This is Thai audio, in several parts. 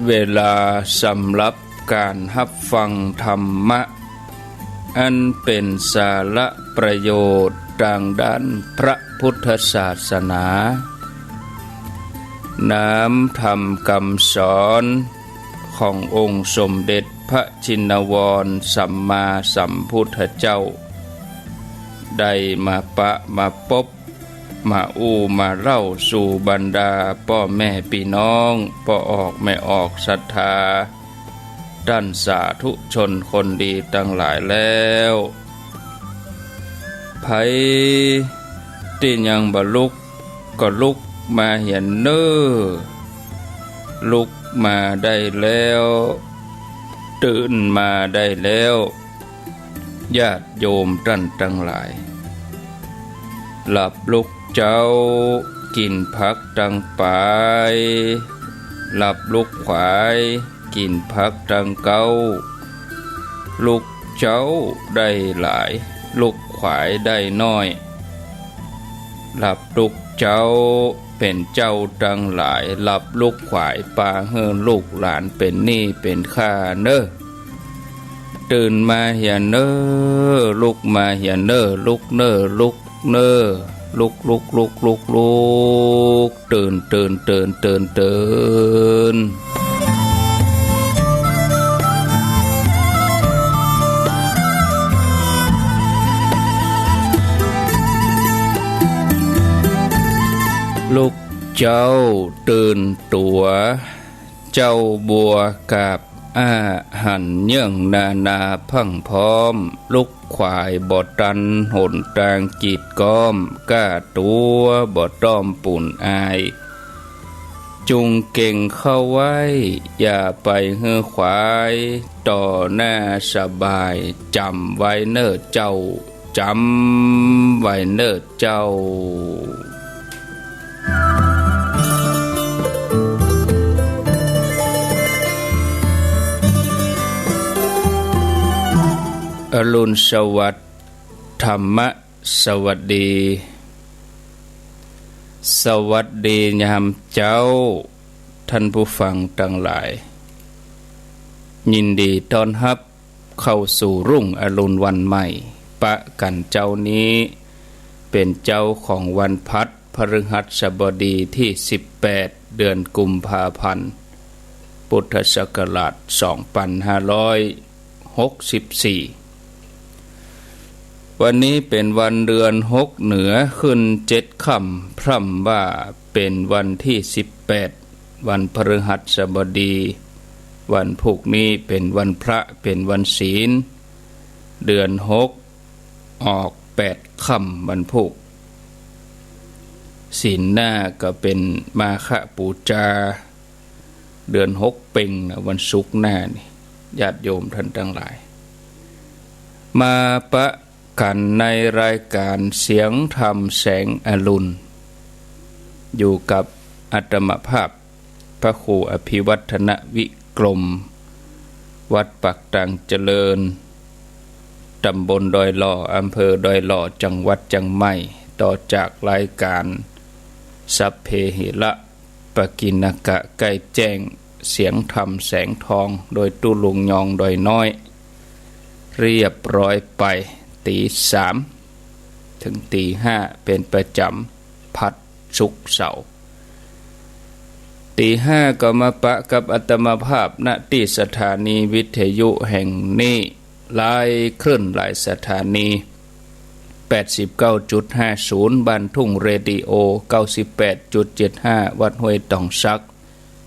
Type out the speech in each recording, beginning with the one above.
เวลาสำหรับการรับฟังธรรมะอันเป็นสาระประโยชน์ทางด้านพระพุทธศาสนาน้ำธรรมคำสอนขององค์สมเด็จพระชินวรสัมมาสัมพุทธเจ้าได้มามาพบมามาเล่าสู่บรรดาพ่อแม่พี่น้องพ่อออกไม่ออกศรัทธาท่านสาธุชนคนดีทั้งหลายแล้วไผที่ยังบ่ลุกก็ลุกมาเห็นเน้อลุกมาได้แล้วตื่นมาได้แล้วญาติโยมท่านทั้งหลายหลับลุกเจ้ากินผักดังไปหลับลุกขวายกินผักดังเก้าลุกเจ้าได้หลายลุกขวายได้น้อยหลับลุกเจ้าเป็นเจ้าดังหลายหลับลุกขวายปาเฮือลูกหลานเป็นหนี้เป็นข้าเน้อตื่นมาเหียเน้อลุกมาเหียเน้อลุกเน้อลุกเน้อลุกตื่นลูกเจ้าตื่นตัวเจ้าบัวกับอาหันเยื่องนาพังพร้อมลุกขวายบ่ตันหนตางกีดก้อมก้าตัวบ่ต้อมปุ่นอายจุงเก่งเข้าไว้อย่าไปเฮือขวายต่อหน้าสบายจำไว้เน้อเจ้าจำไว้เน้อเจ้าอรุณสวัสดิ์ธรรมะสวัสดีสวัสดียามเจ้าท่านผู้ฟังทั้งหลายยินดีต้อนรับเข้าสู่รุ่งอรุณวันใหม่ปะกันเจ้านี้เป็นเจ้าของวันพัดพฤหัสบดีที่18เดือนกุมภาพันธ์พุทธศักราช2564วันนี้เป็นวันเดือน6เหนือขึ้น7ค่ำพร่ำว่าเป็นวันที่18วันพฤหัสบดีวันพุธนี้เป็นวันพระเป็นวันศีลเดือน6ออก8ค่ำวันพุธศีลหน้าก็เป็นมาฆปูจาเดือน6เพ็งวันศุกร์หน้านี่ญาติโยมท่านทั้งหลายมาปะกันในรายการเสียงธรรมแสงอรุณอยู่กับอาตมภาพพระครูอภิวัฒนวิกรมวัดปักตังเจริญตำบลดอยหล่ออำเภอดอยหล่อจังหวัดเชียงใหม่ต่อจากรายการสัพเพหิระปกิณกะใกล้แจ้งเสียงธรรมแสงทองโดยตุลุงยองดอยน้อยเรียบร้อยไปตี3ถึงตี5เป็นประจำพัดศุกร์เสาร์ตี5ก็มาปะกับอาตมาภาพณที่สถานีวิทยุแห่งนี้หลายคลื่นหลายสถานี 89.50 บ้านทุ่งเรดิโอ 98.75 วัดห้วยตองซัก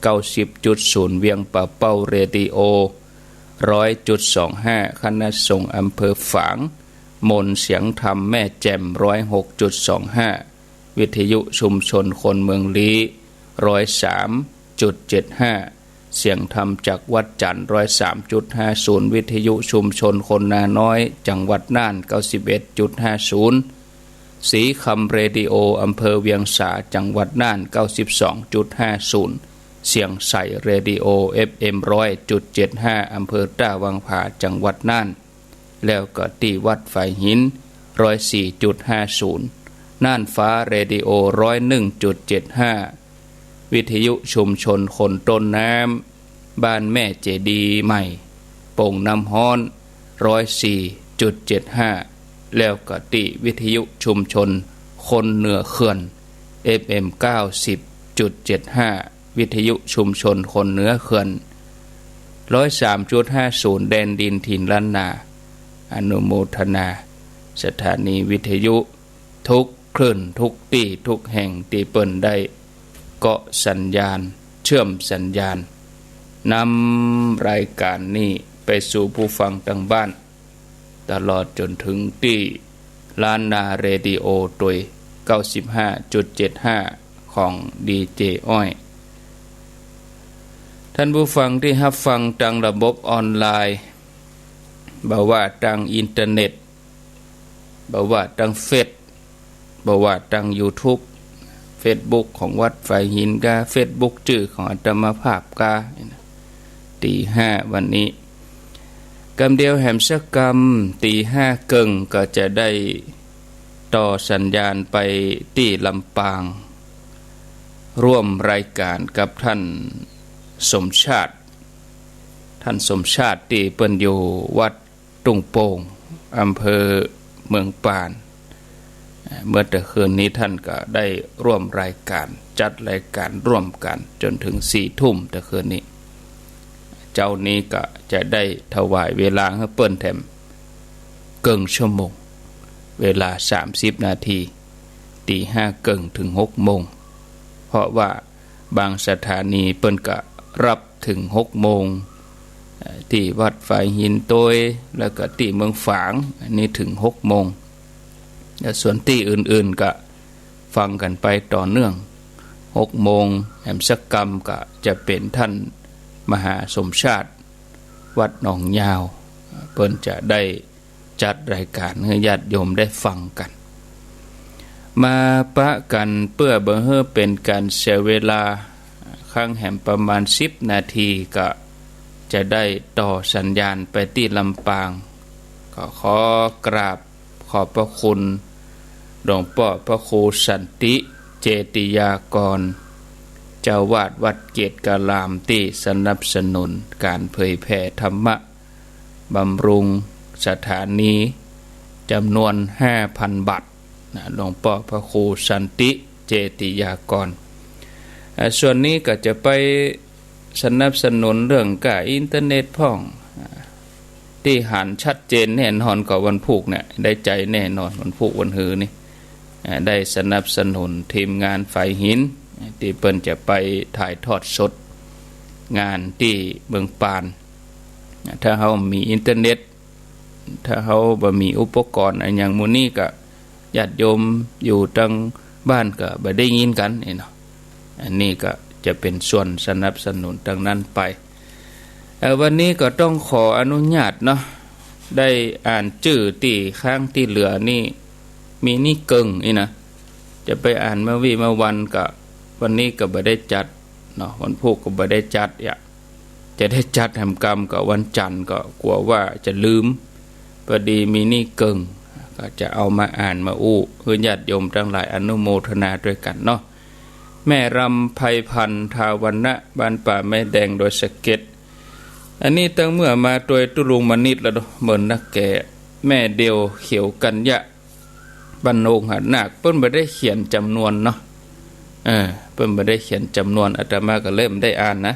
90.0 เวียงป่าเป้าเรดิโอ 100.25 คณะสงฆ์อำเภอฝางมนเสียงธรรมแม่แจ่ม 106.25 วิทยุชุมชนคนเมืองลี้ 103.75 เสียงธรรมจากวัดจันทร์ 103.50 วิทยุชุมชนคนนาน้อยจังหวัดน่าน 91.50 สีคำเรดิโออำเภอเวียงสาจังหวัดน่าน 92.50 เสียงใสเรดิโอ FM 100.75 อำเภอต้าวังผาจังหวัดน่านแล้วก็ที่วัดไฟหิน 104.50 น่านฟ้าเรดิโอ 101.75 วิทยุชุมชนคนต้นน้ำ บ้านแม่เจดีใหม่โป่งน้ำฮ้อน 104.75 แล้วก็ติวิทยุชุมชนคนเหนือเขื่อน FM 90.75 วิทยุชุมชนคนเหนือเขื่อน 103.50 แดนดินถิ่นล้านนาอนุโมทนาสถานีวิทยุทุกคลื่นทุกที่ทุกแห่งที่เปิ้นได้เกาะสัญญาณเชื่อมสัญญาณนำรายการนี้ไปสู่ผู้ฟังทางบ้านตลอดจนถึงที่ล้านนาเรดิโอโดย 95.75 ของดีเจอ้อยท่านผู้ฟังที่รับฟังทางระบบออนไลน์บ่ว่าทางอินเทอร์เน็ตบ่ว่าทางเฟซบ่ว่าทาง YouTube Facebook ของวัดไฟหินกา Facebook ชื่อของอาตมาภาพกาตี5วันนี้กำเดียวแหมสักกำตี5เกิงก็จะได้ต่อสัญญาณไปที่ลำปางร่วมรายการกับท่านสมชาติที่เปิ้นอยู่วัดตุงโป่งอำเภอเมืองปานเมื่อแต่คืนนี้ท่านก็ได้ร่วมรายการจัดรายการร่วมกันจนถึง4 ทุ่มแต่คืนนี้เจ้านี้ก็จะได้ถวายเวลาให้เปิ้นแถมเกิงชั่วโมงเวลา30 นาทีตี5เกิงถึง6 โมงเพราะว่าบางสถานีเปิ้นก็รับถึง6 โมงที่วัดฝายหินโตยแล้วก็ที่เมืองฝางอันนี้ถึง6 โมงและส่วนที่อื่นๆก็ฟังกันไปต่อเนื่อง6 โมงแหมสักกรรมก็จะเป็นท่านมหาสมชาติวัดหนองยาวเพิ่นจะได้จัดรายการให้ญาติโยมได้ฟังกันมาปะกันเพื่อบ่ให้เป็นการเสียเวลาข้างแหมประมาณ10 นาทีก็จะได้ต่อสัญญาณไปที่ลำปางก็ขอกราบขอบพระคุณหลวงพ่อพระครูสันติเจติยากรเจ้าวาดวัดเกตกาลามที่สนับสนุนการเผยแผ่ธรรมะบำรุงสถานีจำนวน 5,000 บาทหลวงพ่อพระครูสันติเจติยากรส่วนนี้ก็จะไปสนับสนุนเรื่องกับอินเทอร์เน็ตพ่องที่หันชัดเจนแน่นอนกว่าวันพุกเนี่ยได้ใจแน่นอนวันพุกวันหือนี่ได้สนับสนุนทีมงานไฟหินที่เปิ้นจะไปถ่ายทอดสดงานที่เมืองปานถ้าเฮามีอินเทอร์เน็ตถ้าเฮาบ่มีอุปกรณ์อันอย่างมื้อนี้ก็ญาติโยมอยู่ทางบ้านก็บ่ได้ยินกันเนาะอันนี้ก็จะเป็นส่วนสนับสนุนดังนั้นไปวันนี้ก็ต้องขออนุญาตเนาะได้อ่านชื่อที่ข้างที่เหลือนี่มีนี่เกิงนี่นะจะไปอ่านเมื่อวันก็วันนี้ก็บ่ได้จัดเนาะวันพุธก็บ่ได้จัดจะได้จัดแห่งกรรมกับวันจันทร์ก็กลัวว่าจะลืมพอดีมีนี่เกิงก็จะเอามาอ่านมาอู้เพื่อญาติโยมทั้งหลายอนุโมทนาด้วยกันเนาะแม่รำไพพันธ์ทาวันนะบ้านป่าแม่แดงโดยสะเก็ดอันนี้ตั้งเมื่อมาโดยตุลุงมณิตแล้วเหมือนนักแก่แม่เดียวเขียวกัญญะบ้านโนงหาดนาคเพิ่นบ่ได้เขียนจำนวนเนาะเพิ่นบ่ได้เขียนจำนวนอาตมาก็เริ่มได้อ่านนะ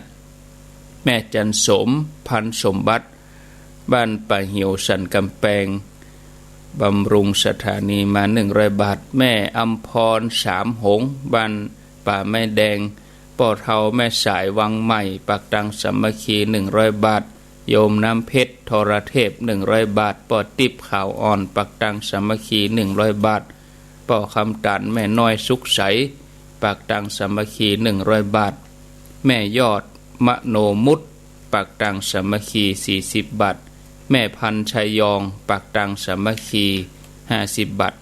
แม่จันสมพันสมบัติบ้านป่าเหี่ยวสันกำแพงบำรุงสถานีมา100 บาทแม่อัมพรสามหงบ้านป่าแม่แดงป่อเทาแม่สายวังใหม่ปักตังสามัคคี100 บาทโยมน้ำเพชรทรเทพ100 บาทป่อติบข่าวอ่อนปักตังสามัคคี100 บาทป่อคำตันแม่น้อยสุขใสปักตังสามัคคี100 บาทแม่ยอดมโนมุตปักตังสามัคคี40 บาทแม่พันชัยยองปักตังสามัคคี50 บาท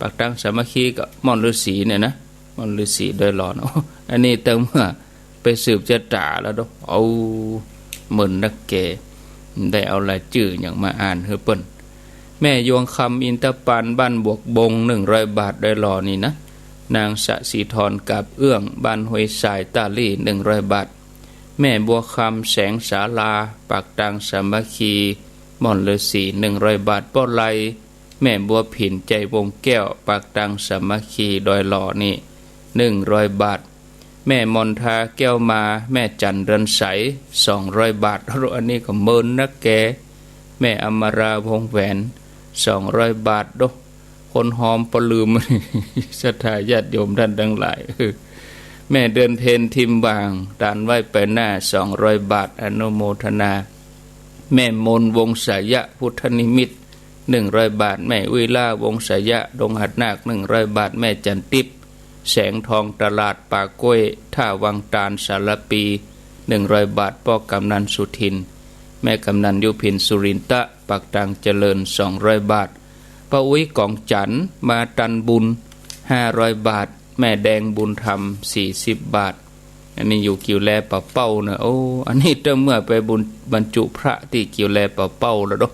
ปักตังสามัคคีก็ม่อนฤาษีเนี่ยนะม่อนฤาษีโดยหลอนอันนี้เติมเมื่อไปสืบจะจ่าแล้วดอกเอาเหมือนนักแก่ได้เอารายชื่ออย่างมาอ่านเฮเปิ้นแม่ยวงคำอินทปานบ้านบวกบง100 บาทโดยหลอนี่นะนางสะสีธรกับเอื้องบ้านห้วยสายตาลี่100 บาท แม่บัวคำแสงศาลาปากตังสามัคคีม่อนฤาษี100 บาทป้อไลแม่บัวผินใจวงแก้วปากตังสามัคคีดอยหล่อนี่100 บาทแม่มนทาแก้วมาแม่จันเรือนใส200 บาทอันนี้ก็เมินนักแกแม่อมราวงแหวน200 บาทดอกคนหอมปลืม ศรัทธาญาติโยมท่านทั้งหลายแม่เดินเพนทิมบางดานไว้ไปหน้า200 บาทอนุโมทนาแม่มนวงสายะพุทธนิมิต100 บาทแม่วิลาวงสายะดงหัดนาค100 บาทแม่จันติบแสงทองตลาดป่ากล้วยท่าวังตาลสารปี100 บาทพ่อกำนันสุทินแม่กำนันยุพินสุรินทะปากตังเจริญ200 บาทป้าอุ้ยกองจันมาตันบุญ500 บาทแม่แดงบุญธรรม40 บาทอันนี้อยู่กิวแลป่าเป้านะโอ้อันนี้เมื่อไปบุญบรรจุพระที่กิวแลป่าเป้าแล้วดอก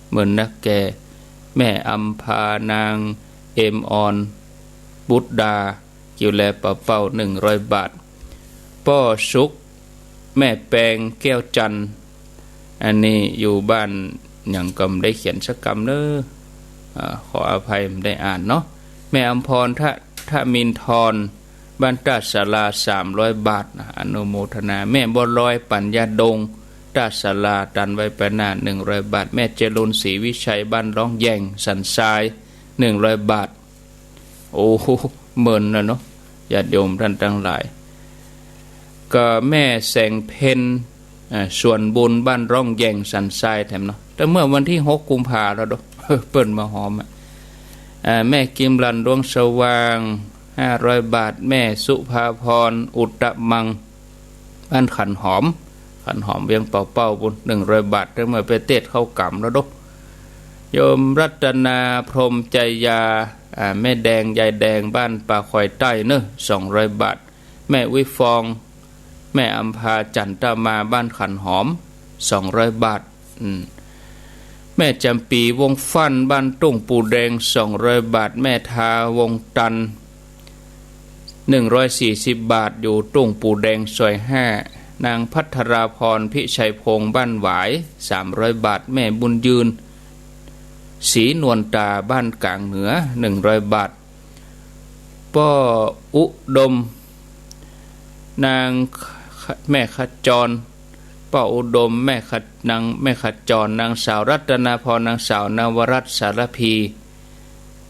เหมือนนักแกแม่อัมพานางเอมออนบุตรดากิวแลป่าเป้า100 บาทป้อสุกแม่แปงแก้วจันอันนี้อยู่บ้านอย่างกำได้เขียนสักกำเนอะขออภัยไม่ได้อ่านเนาะแม่อัมพรทะมินทรบ้านตาศาลา300 บาทอนุโมทนาแม่บัวลอยปัญญาดงตาศาลาตันไว้ไปหน้า100 บาทแม่เจริญศรีวิชัยบ้านร้องแยงสันทราย100 บาทโอ้เหมือนนะเนาะญาติโยมท่านทั้งหลายก็แม่แสงเพนส่วนบุญบ้านร่องแยงสันทรายแถมเนาะแต่เมื่อวันที่6 กุมภาพันธ์แล้วดอกเปิ้นมาหอมแม่กิมลันดวงสว่าง500 บาทแม่สุภาพรอุตตมังบ้านขันหอมเวียงเป่าเป้าบุญ100 บาทแต่เมื่อไปเทศเข้ากำแล้วดอกโยมรัตนาพรหมใจยาแม่แดงยายแดงบ้านป่าคอยใต้เนอะ200 บาทแม่วิฟองแม่อัมพาจันตามาบ้านขันหอม200 บาทแม่จำปีวงฟันบ้านตุ้งปูแดง200 บาทแม่ทาวงตัน140 บาทอยู่ตุ้งปูแดงซอย5นางพัทราพรพิชัยพงษ์บ้านหวาย300 บาทแม่บุญยืนศรีนวลตาบ้านกลางเหนือ100 บาทป้ออุดมนางแม่ขจรป้าอุดมแม่ขจรนางสาวรัตนาพรนางสาวนวรัตน์สารพี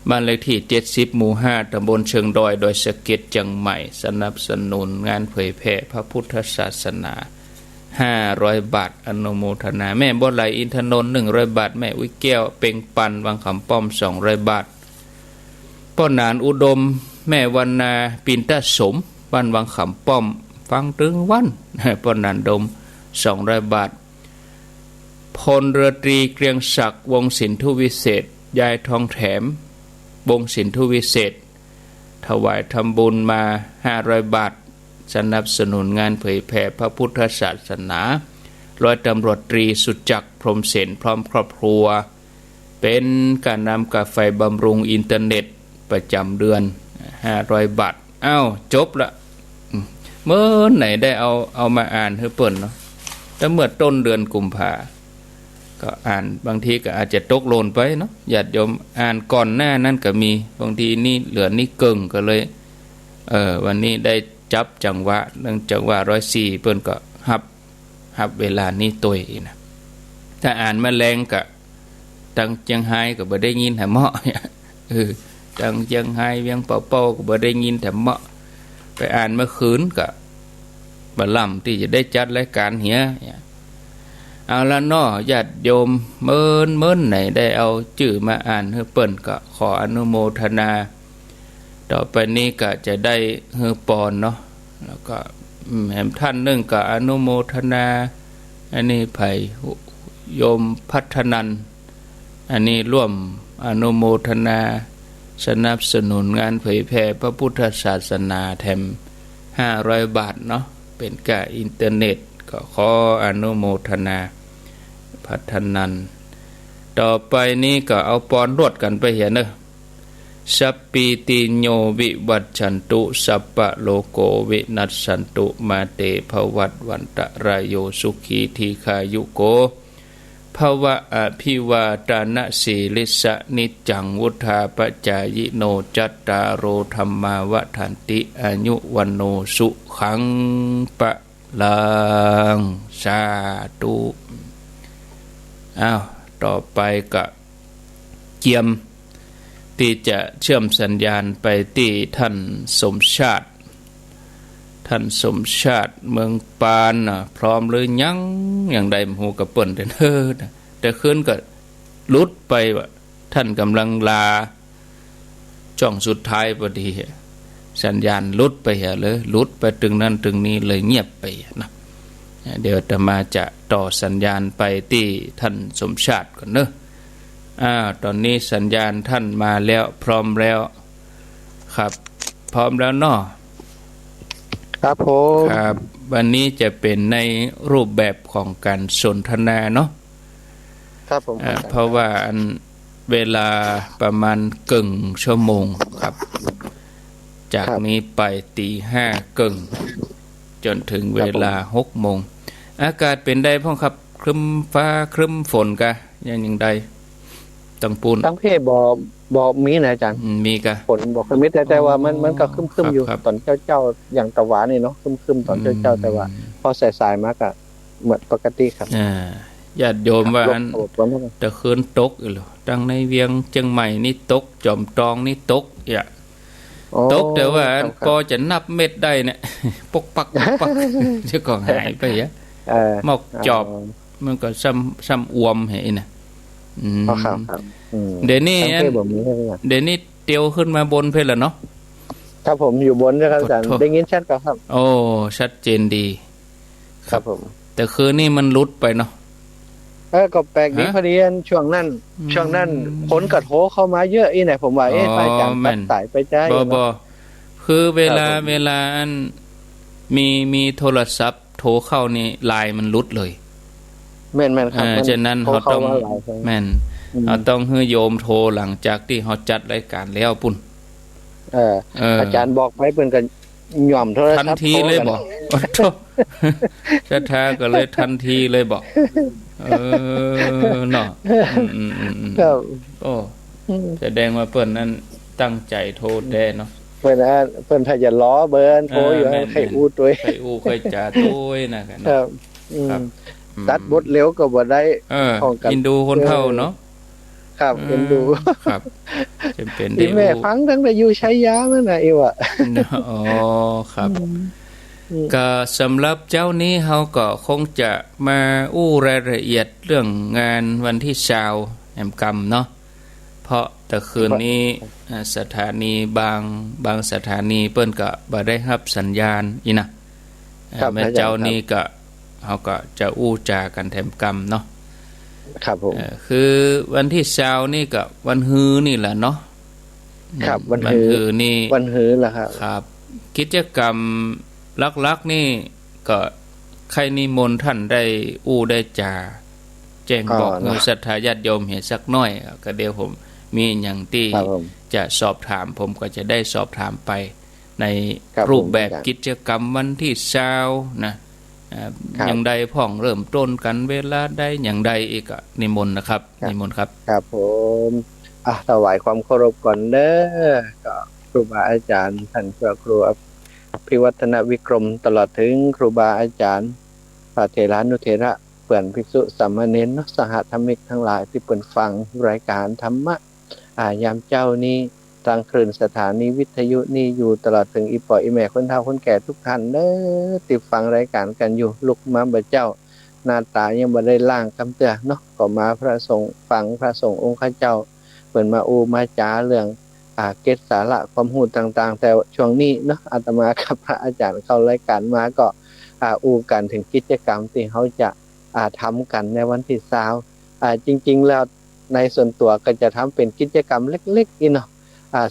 บ้านเลขที่70 หมู่ 5 ตำบลเชิงดอยดอยสะเก็ดจังใหม่สนับสนุนงานเผยแผ่พระพุทธศาสนา500 บาทอนุโมทนาแม่บ่ไหลอินทนนท์100 บาทแม่อุ้ยแก้วเป่งปันวังคำป้อม200 บาทป้อนานอุดมแม่วรรณาปินตะสมบ้านวังคำป้อมฟังตึงวันป้อนานดม200 บาทพลเรือตรีเกรียงศักดิ์วงศิลทุวิเศษยายทองแถมวงศิลทุวิเศษถวายทำบุญมา500 บาทสนับสนุนงานเผยแผ่พระพุทธศาสนาร้อยตำรวจตรีสุจักรพรหมเสนพร้อมครอบครัวเป็นการนำกาแฟบำรุงอินเทอร์เน็ตประจำเดือน500 บาทอ้าวจบละเมื่อไหนได้เอามาอ่านให้เปิ่นเนาะแต่เมื่อต้นเดือนกุมภาก็อ่านบางทีก็อาจจะตกหล่นไปเนาะญาติโยมอ่านก่อนหน้านั้นก็มีบางทีนี่เหลือนี่เกิงก็เลยวันนี้ได้จับจังหวะเนื่องจากว่า104เปิ้นก็หับเวลานี้ตัวอีกนะถ้าอ่านแมลงก็ตังเจียงไฮ้ก็บ่ได้ยินแถมเหมาะตังเจียงไฮ้เวียงเป่าเป้าก็บ่ได้ยินแถมเหมาะไปอ่านเมื่อคืนก็บ่ล่ำที่จะได้จัดรายการเหียเอาละเนาะญาติโยมเมินไหนได้เอาชื่อมาอ่านให้เปิ้นก็ขออนุโมทนาต่อไปนี้ก็จะได้เฮือปอนเนาะแล้วก็แหมท่านนึงก็อนุโมทนาอันนี้ไผโยมพัฒนันอันนี้ร่วมอนุโมทนาสนับสนุนงานเผยแผ่พระพุทธศาสนาแถม500 บาทเนาะเป็นกะอินเทอร์เน็ตก็ขออนุโมทนาพัฒนันต่อไปนี้ก็เอาปอนรวดกันไปเห็นเนอะ สัพพิติโยวิวัชชันตุสัพพะโลโกวินัสสันตุมาเตภวัตวันตรายโยสุขีทีขายุโกภวะอภิวาทานะสีลิสะนิจังวุธาปจายโนจัตตารโอธรรมาวทันติอายุวันโนสุขังปะลังสาธุอ้าวต่อไปก็เกียมที่จะเชื่อมสัญญาณไปที่ท่านสมชาติเมืองปานนะพร้อมหรือยังอย่างใดหูกระเปิ่นแต่คืนก็ลุดไปว่าท่านกำลังลาช่องสุดท้ายพอดีสัญญาณลุดไปเลยลุดไปถึงนั้นถึงนี้เลยเงียบไปนะเดี๋ยวจะมาจะต่อสัญญาณไปที่ท่านสมชาติก่อนเนอะตอนนี้สัญญาณท่านมาแล้วพร้อมแล้วครับพร้อมแล้วเนาะครับผมครับวันนี้จะเป็นในรูปแบบของการสนทนาเนาะครับผมเพราะว่าเวลาประมาณกึ่งชั่วโมงครับจากนี้ไปตีห้ากึ่งจนถึงเวลา6 โมงอากาศเป็นได้พ่อครับครึ้มฟ้าครึ้มฝนกะอย่างใดตังปูนตั้งเพศบ่มีนะอาจารย์มีกะฝนบ่ค่อยมีแต่ว่ามันก็ครึ้มๆอยู่ตอนเจ้าอย่างตะหวานนี่เนาะครึ้มๆตอนเจ้าแต่ว่าพอสายๆมาก็เหมือนปกติครับญาติโยมว่าแต่คืนตกอีหรอดังในเวียงเชียงใหม่นี่ตกจอมตองนี่ตกตกแต่ว่าพอจะนับเม็ดได้เนี่ยปกปักจะก็หายไปหมอกจอบมันก็ซ้ำอวมเห็นนะเดี๋ยวนี้เตียวขึ้นมาบนเพื่อละเนาะครับผมอยู่บนนะครับอาจารย์ได้ยินชัดครับโอ้ชัดเจนดีครับผมแต่คืนนี้มันลุดไปเนาะก็แปลกดีพอดีช่วงนั้นคนกระโถเข้ามาเยอะอีไหนผมว่าอาจารย์ตัดสายไปใจบ่คือเวลามีโทรศัพท์โทรเข้านี่ไลน์มันลุดเลยแม่นครับฉะนั้นเขาต้องแม่นเราต้องให้โยมโทรหลังจากที่เขาจัดรายการแล้วปุ่นอาจารย์บอกไปเพิ่นก็หย่อมโทรศัพท์ทันทีเลยบอกช้าๆก็เลยทันทีเลยบอกเนาะครับโอ้แสดงว่าเพิ่นนั้นตั้งใจโทรได้เนาะเพิ่นถ้าจะล้อเบิ้นโทรอยู่ให้อู้ตัวใครจ่าตัวนะครับตัดบทเร็วก็บ่ได้ของกันอินดูคนเฒ่าเนาะครับอินดูครับจำเป็นที่แม่ฟังตั้งแต่อยู่ชัยยามื้อน่ะอีว่ะอ๋อครับก็สำหรับเจ้านี้เฮาก็คงจะมาอู้รายละเอียดเรื่องงานวันที่20แห่งกรรมเนาะเพราะแต่คืนนี้สถานีบางสถานีเปิ้นก็บ่ได้รับสัญญาณอีนะแม่เจ้านี้ก็เฮาก็จะอู้จากันแถมกรรมเนาะครับผมคือวันที่20นี่ก็วันฮือนี่แหละเนาะครับวันฮือนี่วันฮือล่ะครับครับกิจกรรมลักๆนี่ก็ใครนิมนต์ท่านได้อู้ได้จาแจ้งบอกศรัทธาญาติโยมเห็นสักน้อยก็เดี๋ยวผมมีอย่างที่จะสอบถามผมก็จะได้สอบถามไปในรูปแบบกิจกรรมวันที่20นะอย่างใดพ่องเริ่มต้นกันเวลาใดอย่างใดอีกนิมนต์นะครับนิมนต์ครับครับผมถวายความเคารพก่อนเด้อก็ครูบาอาจารย์ท่านพระครูพิวัฒนวิกรมตลอดถึงครูบาอาจารย์พระเถรานุเถระเปื่อนภิกษุสามเณรสหธรรมิกทั้งหลายที่เปิดฟังรายการธรรมะยามเจ้านี้ทางคลื่นสถานีวิทยุนี่อยู่ตลอดถึงอีปออีแม่คนเฒ่าคนแก่ทุกท่านเด้อติดฟังรายการกันอยู่ลุกมาบ่เจ้าหน้าตายังบ่ได้ล่างกำเตือเนาะก็มาพระสงฆ์ฟังพระสงฆ์องค์ข้าเจ้าเปิ่นมาอูมาจาเรื่องเกศสาระความรู้ต่างๆแต่ช่วงนี้เนาะอาตมากับพระอาจารย์เข้ารายการมาก็อูกันถึงกิจกรรมที่เขาจะทำกันในวันที่20จริงๆแล้วในส่วนตัวก็จะทำเป็นกิจกรรมเล็กๆอีเนาะ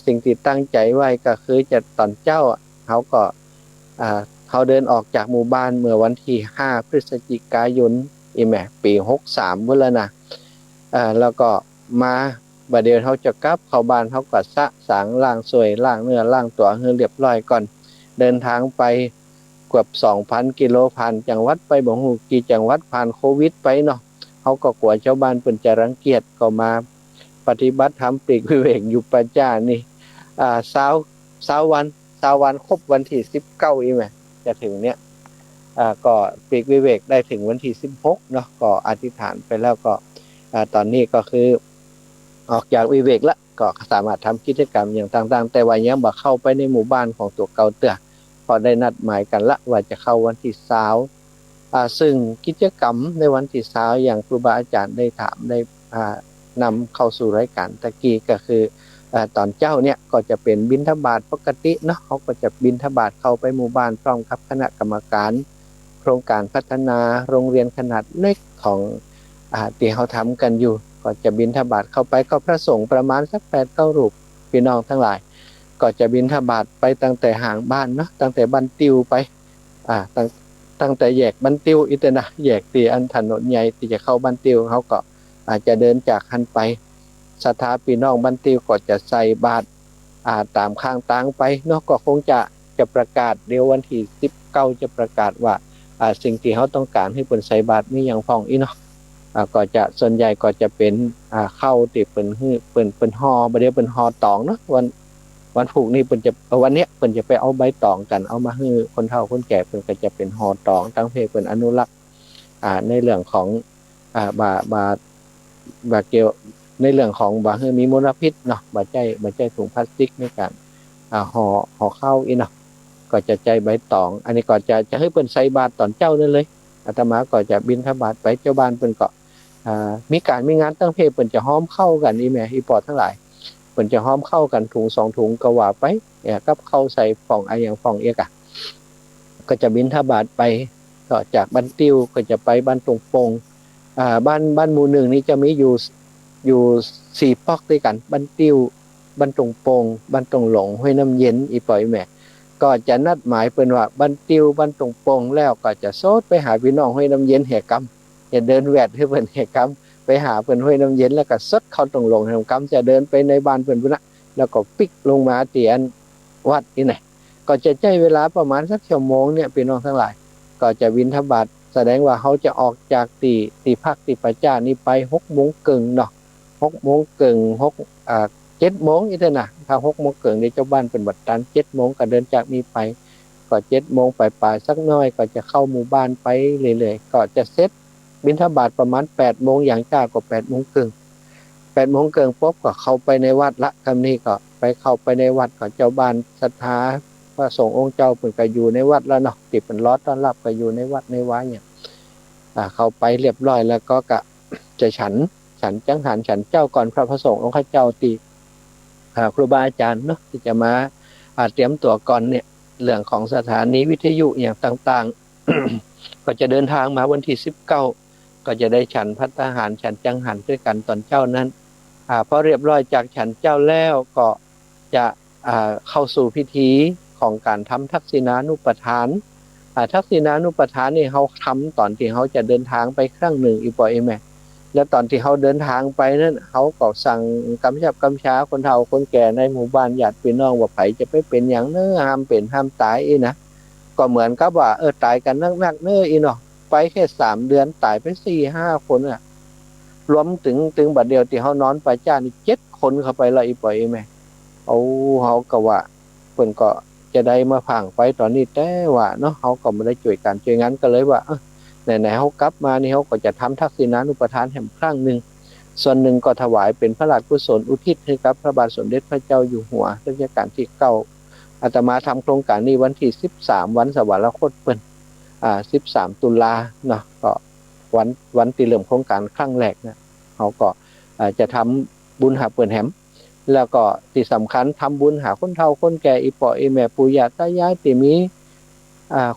สิ่งที่ตั้งใจไว้ก็คือจะตอนเจ้าเขาก็เขาเดินออกจากหมู่บ้านเมื่อวันที่5พฤศจิกายนปี63เมื่อแล้วนะแล้วก็มา บัดเดี๋ยวเขาจะกลับเข้าบ้านเขาก็สะสางล้างสวยล้างเนื้อล้างตัวให้เรียบร้อยก่อนเดินทางไปเกือบ 2,000 กิโลผ่านจังหวัดไปบ่ฮู้กี่จังหวัดผ่านโควิดไปเนาะเขาก็กลัวชาวบ้านเพิ่นจะรังเกียจก็มาปฏิบัติธรรมปลีกวิเวกอยู่ประจ้านี่20วันครบวันที่19อีแหมจะถึงเนี้ยก็ปลีกวิเวกได้ถึงวันที่16เนาะก็อธิษฐานไปแล้วก็ตอนนี้ก็คือออกจากวิเวกแล้วก็สามารถทำกิจกรรมอย่างต่างๆแต่ว่ายังบ่เข้าไปในหมู่บ้านของตัวเก่าเตื้อพอได้นัดหมายกันละว่าจะเข้าวันที่20ซึ่งกิจกรรมในวันที่20อย่างครูบาอาจารย์ได้ถามได้นำเข้าสู่รายการตะกี้ก็คือตอนเจ้าเนี่ยก็จะเป็นบิณฑบาตปกติเนาะเขาก็จะบิณฑบาตเข้าไปหมู่บ้านพร้อมกับคณะกรรมการโครงการพัฒนาโรงเรียนขนาดเล็กของที่เขาทำกันอยู่ก็จะบิณฑบาตเข้าไปก็พระสงฆ์ประมาณสัก 8-9 รูปพี่น้องทั้งหลายก็จะบิณฑบาตไปตั้งแต่ห่างบ้านเนาะตั้งแต่บ้านติวไปตั้งแต่แยกบ้านติวอิตนะแยกที่อันถนนใหญ่ที่จะเข้าบ้านติวเขาก็อาจจะเดินจากหันไปศรัทธาพี่น้องบ้านติวก็จะใส่บาตรตามข้างต่างไปเนาะก็คงจะประกาศเดี๋ยววันที่19จะประกาศว่าสิ่งที่เขาต้องการให้เพิ่นใส่บาตรมีอย่างพ้องอีเนาะก็จะส่วนใหญ่ก็จะเป็นเข้าที่เปิ้นห่อบ่ได้เปิ้นห่อตองเนาะวันผูกนี่เปิ้นจะวันเนี้ยเปิ้นจะไปเอาใบตองกันเอามาให้คนเฒ่าคนแก่เพิ่นก็จะเป็นห่อตองตั้งเพเพิ่นอนุรักษ์ในเรื่องของบาเกี่ยวในเรื่องของบ่ให้มีมลพิษเนาะบ่ใจถุงพลาสติกในการห่อข้าวอีเนาะก็จะใจใบตองอันนี้ก็จะให้เปิ้นใส่บาตรตอนเช้านั่นเลยอาตมาก็จะบิณฑบาตไปเจ้าบ้านเปิ้นก็มีงานตั้งเพเปิ้นจะห้อมเข้ากันอีแม่อีปอทั้งหลายเปิ้นจะห้อมเข้ากันถุง2ถุงก็ว่าไปกับเข้าใส่ฝ่องอย่างฝ่องเอกก็จะบิณฑบาตไปก็จากบ้านติ้วก็จะไปบ้านตรงปงบ้านหมู่1นี้จะมีอยู่4ปอกด้วยกันบ้านติ้วบ้านตรงปงบ้านตรงหลงห้วยน้ำเย็นอีปอยแม่ก็จะนัดหมายเปิ้นว่าบ้านติ้วบ้านตรงปงแล้วก็จะโซดไปหาพี่น้องห้วยน้ำเย็นแห่กำจะเดินแวดให้เพิ่นแห่กำไปหาเพิ่นห้วยน้ำเย็นแล้วก็ซดเข้าตรงหลงแห่กำจะเดินไปในบ้านเพิ่นพุ่นน่ะแล้วก็ปิกลงมาที่อันวัดนี่ไหนก็จะใช้เวลาประมาณสักชั่วโมงเนี่ยพี่น้องทั้งหลายก็จะบิณฑบาตแสดงว่าเขาจะออกจากที่พักที่ประจ้านี้ไป6 โมงครึ่งเนาะ6 โมงครึ่ง7 โมงอีเท่าน่ะถ้า6 โมงครึ่งนี่เจ้าบ้านเป็นบัดตัน7 โมงก็เดินจากนี้ไปก็7 โมงปลายๆสักน้อยก็จะเข้าหมู่บ้านไปเรื่อยๆก็จะเสร็จบิณฑบาตประมาณ8 โมงอย่างจ้าก็8 โมงครึ่ง8 โมงครึ่งปุ๊บก็เข้าไปในวัดละคำนี้ก็ไปเข้าไปในวัดก็เจ้าบ้านศรัทธาพระสงฆ์องค์เจ้าเพิ่นก็อยู่ในวัดแล้วเนาะที่เพิ่นรอต้อนรับก็อยู่ในวัดในวาเนี่ยเข้าไปเรียบร้อยแล้วก็จะฉันจังหันฉันเจ้าก่อนพระสงฆ์องค์เจ้าตีครูบาอาจารย์เนาะที่จะมาเตรียมตัวก่อนเนี่ยเรื่องของสถานีวิทยุอย่างต่างๆ ก็จะเดินทางมาวันที่19ก็จะได้ฉันภัตตาหารฉันจังหันด้วยกันตอนเจ้านั้นพอเรียบร้อยจากฉันเจ้าแล้วก็จะเข้าสู่พิธีของการทำทักษิณานุปทานทักษิณานุปทานนี่เขาทำตอนที่เขาจะเดินทางไปครั้งหนึ่งอีปอยแม่แล้วตอนที่เขาเดินทางไปนั้นเขาก็สั่งกำช้าคนเฒ่าคนแก่ในหมู่บ้านญาติพี่น้องว่าไผจะไปเป็นอย่างเน้อห้ามเป็นห้ามตายอีนะก็เหมือนกับว่าตายกันนักๆเน้ออีเนาะไปแค่3 เดือนตายไป 4-5 คนรวมถึงบัดเดียวที่เขานอนไปจ้านี่7 คนเข้าไปละอีปอยแม่เขาก็ว่าเพิ่นก็จะได้มาพังไปตอนนี้แต่ว่าเนาะเขาก็ไม่ได้ช่วยกันช่วยงั้นก็เลยว่าไหนๆเขากลับมานี่เขาก็จะทำทักษิณานุปทานแห่งครั้งหนึ่งส่วนหนึ่งก็ถวายเป็นพระราชกุศลอุทิศให้กับพระบาทสมเด็จพระเจ้าอยู่หัวรัชกาลที่9อาตมาทำโครงการนี้วันที่13วันสวรรคตเปิ้น13 ตุลาเนาะก็วันที่เริ่มโครงการครั้งแรกนะเขาก็จะทำบุญหาเปิ้นแหมแล้วก็ที่สำคัญทำบุญหาคนเฒ่าคนแก่อีพ่ออีแม่ปู่ย่าตายายที่มี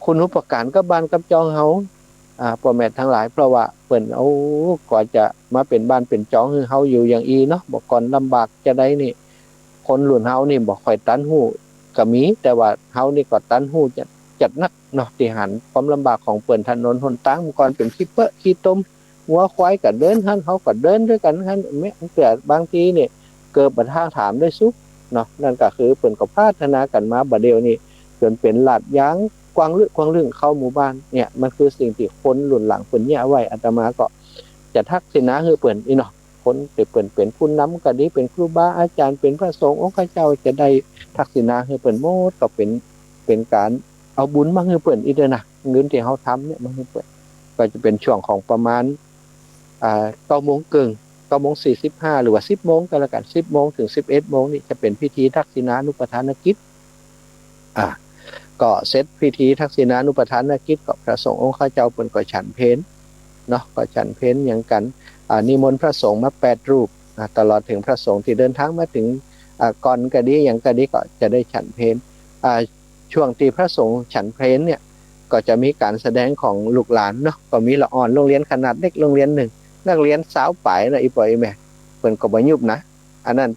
คุณอุปการกับบ้านกับจองเฮาพ่อแม่ทั้งหลายเพราะว่าเปิ้นก่อนจะมาเป็นบ้านเป็นจองคือเฮาอยู่อย่างอีเนาะบ่ก่อนลำบากจะได้นี่คนรุ่นเฮานี่บ่ค่อยตันหู้ก็มีแต่ว่าเฮานี่ก็ตันหู้จัดนักเนาะที่หันความลำบากของเปิ้นถนนหนทางก่อนเป็นขี้เปอะขี้ต้ม วัวควายก็เดินท่านเขาก็เดินด้วยกันท่านไม่เกิดบางทีเนี่ยเกิดปัญหาถามได้ซุกเนาะนั่นก็คือเปิ่นก็พัฒนากันมาบัดเดียวนี้จนเป็นลาดยางกว้างลึกเข้าหมู่บ้านเนี่ยมันคือสิ่งที่คนหลุนหลังเปิ่นเนี่ยไว้อาตมาก็จะทักษิณะคือเปิ่นอีเนาะคนที่เปิ่นเป็นผู้นำก็ดีเป็นครูบาอาจารย์เป็นพระสงฆ์องค์เจ้าจะได้ทักษิณะคือเปิ่นโมดก็เป็นการเอาบุญมาคือเปิ่นอีเด้อนะเงินที่เฮาทำเนี่ยมาคือเปิ่นก็จะเป็นช่วงของประมาณ9:45หรือว่า10 โมงก็แล้วกัน10 โมงถึง11 โมงนี่จะเป็นพิธีทักษิณานุปทานกิจก็เสร็จพิธีทักษิณานุปทานกิจก็พระสงฆ์องค์ข้าเจ้าเปิ้นก็ฉันเพลเนาะก็ฉันเพลอย่างกันนิมนต์พระสงฆ์มา8 รูปตลอดถึงพระสงฆ์ที่เดินทางมาถึงก่อนก็ดีอย่างก็ดีก็จะได้ฉันเพลช่วงที่พระสงฆ์ฉันเพลเนี่ยก็จะมีการแสดงของลูกหลานเนาะก็มีละอ่อนโรงเรียนขนาดเล็กโรงเรียนหนึ่งนักเรียนสาวป่ายนะอีปอยแม่เพิ่นก็บ่ยุบนะอันนั้น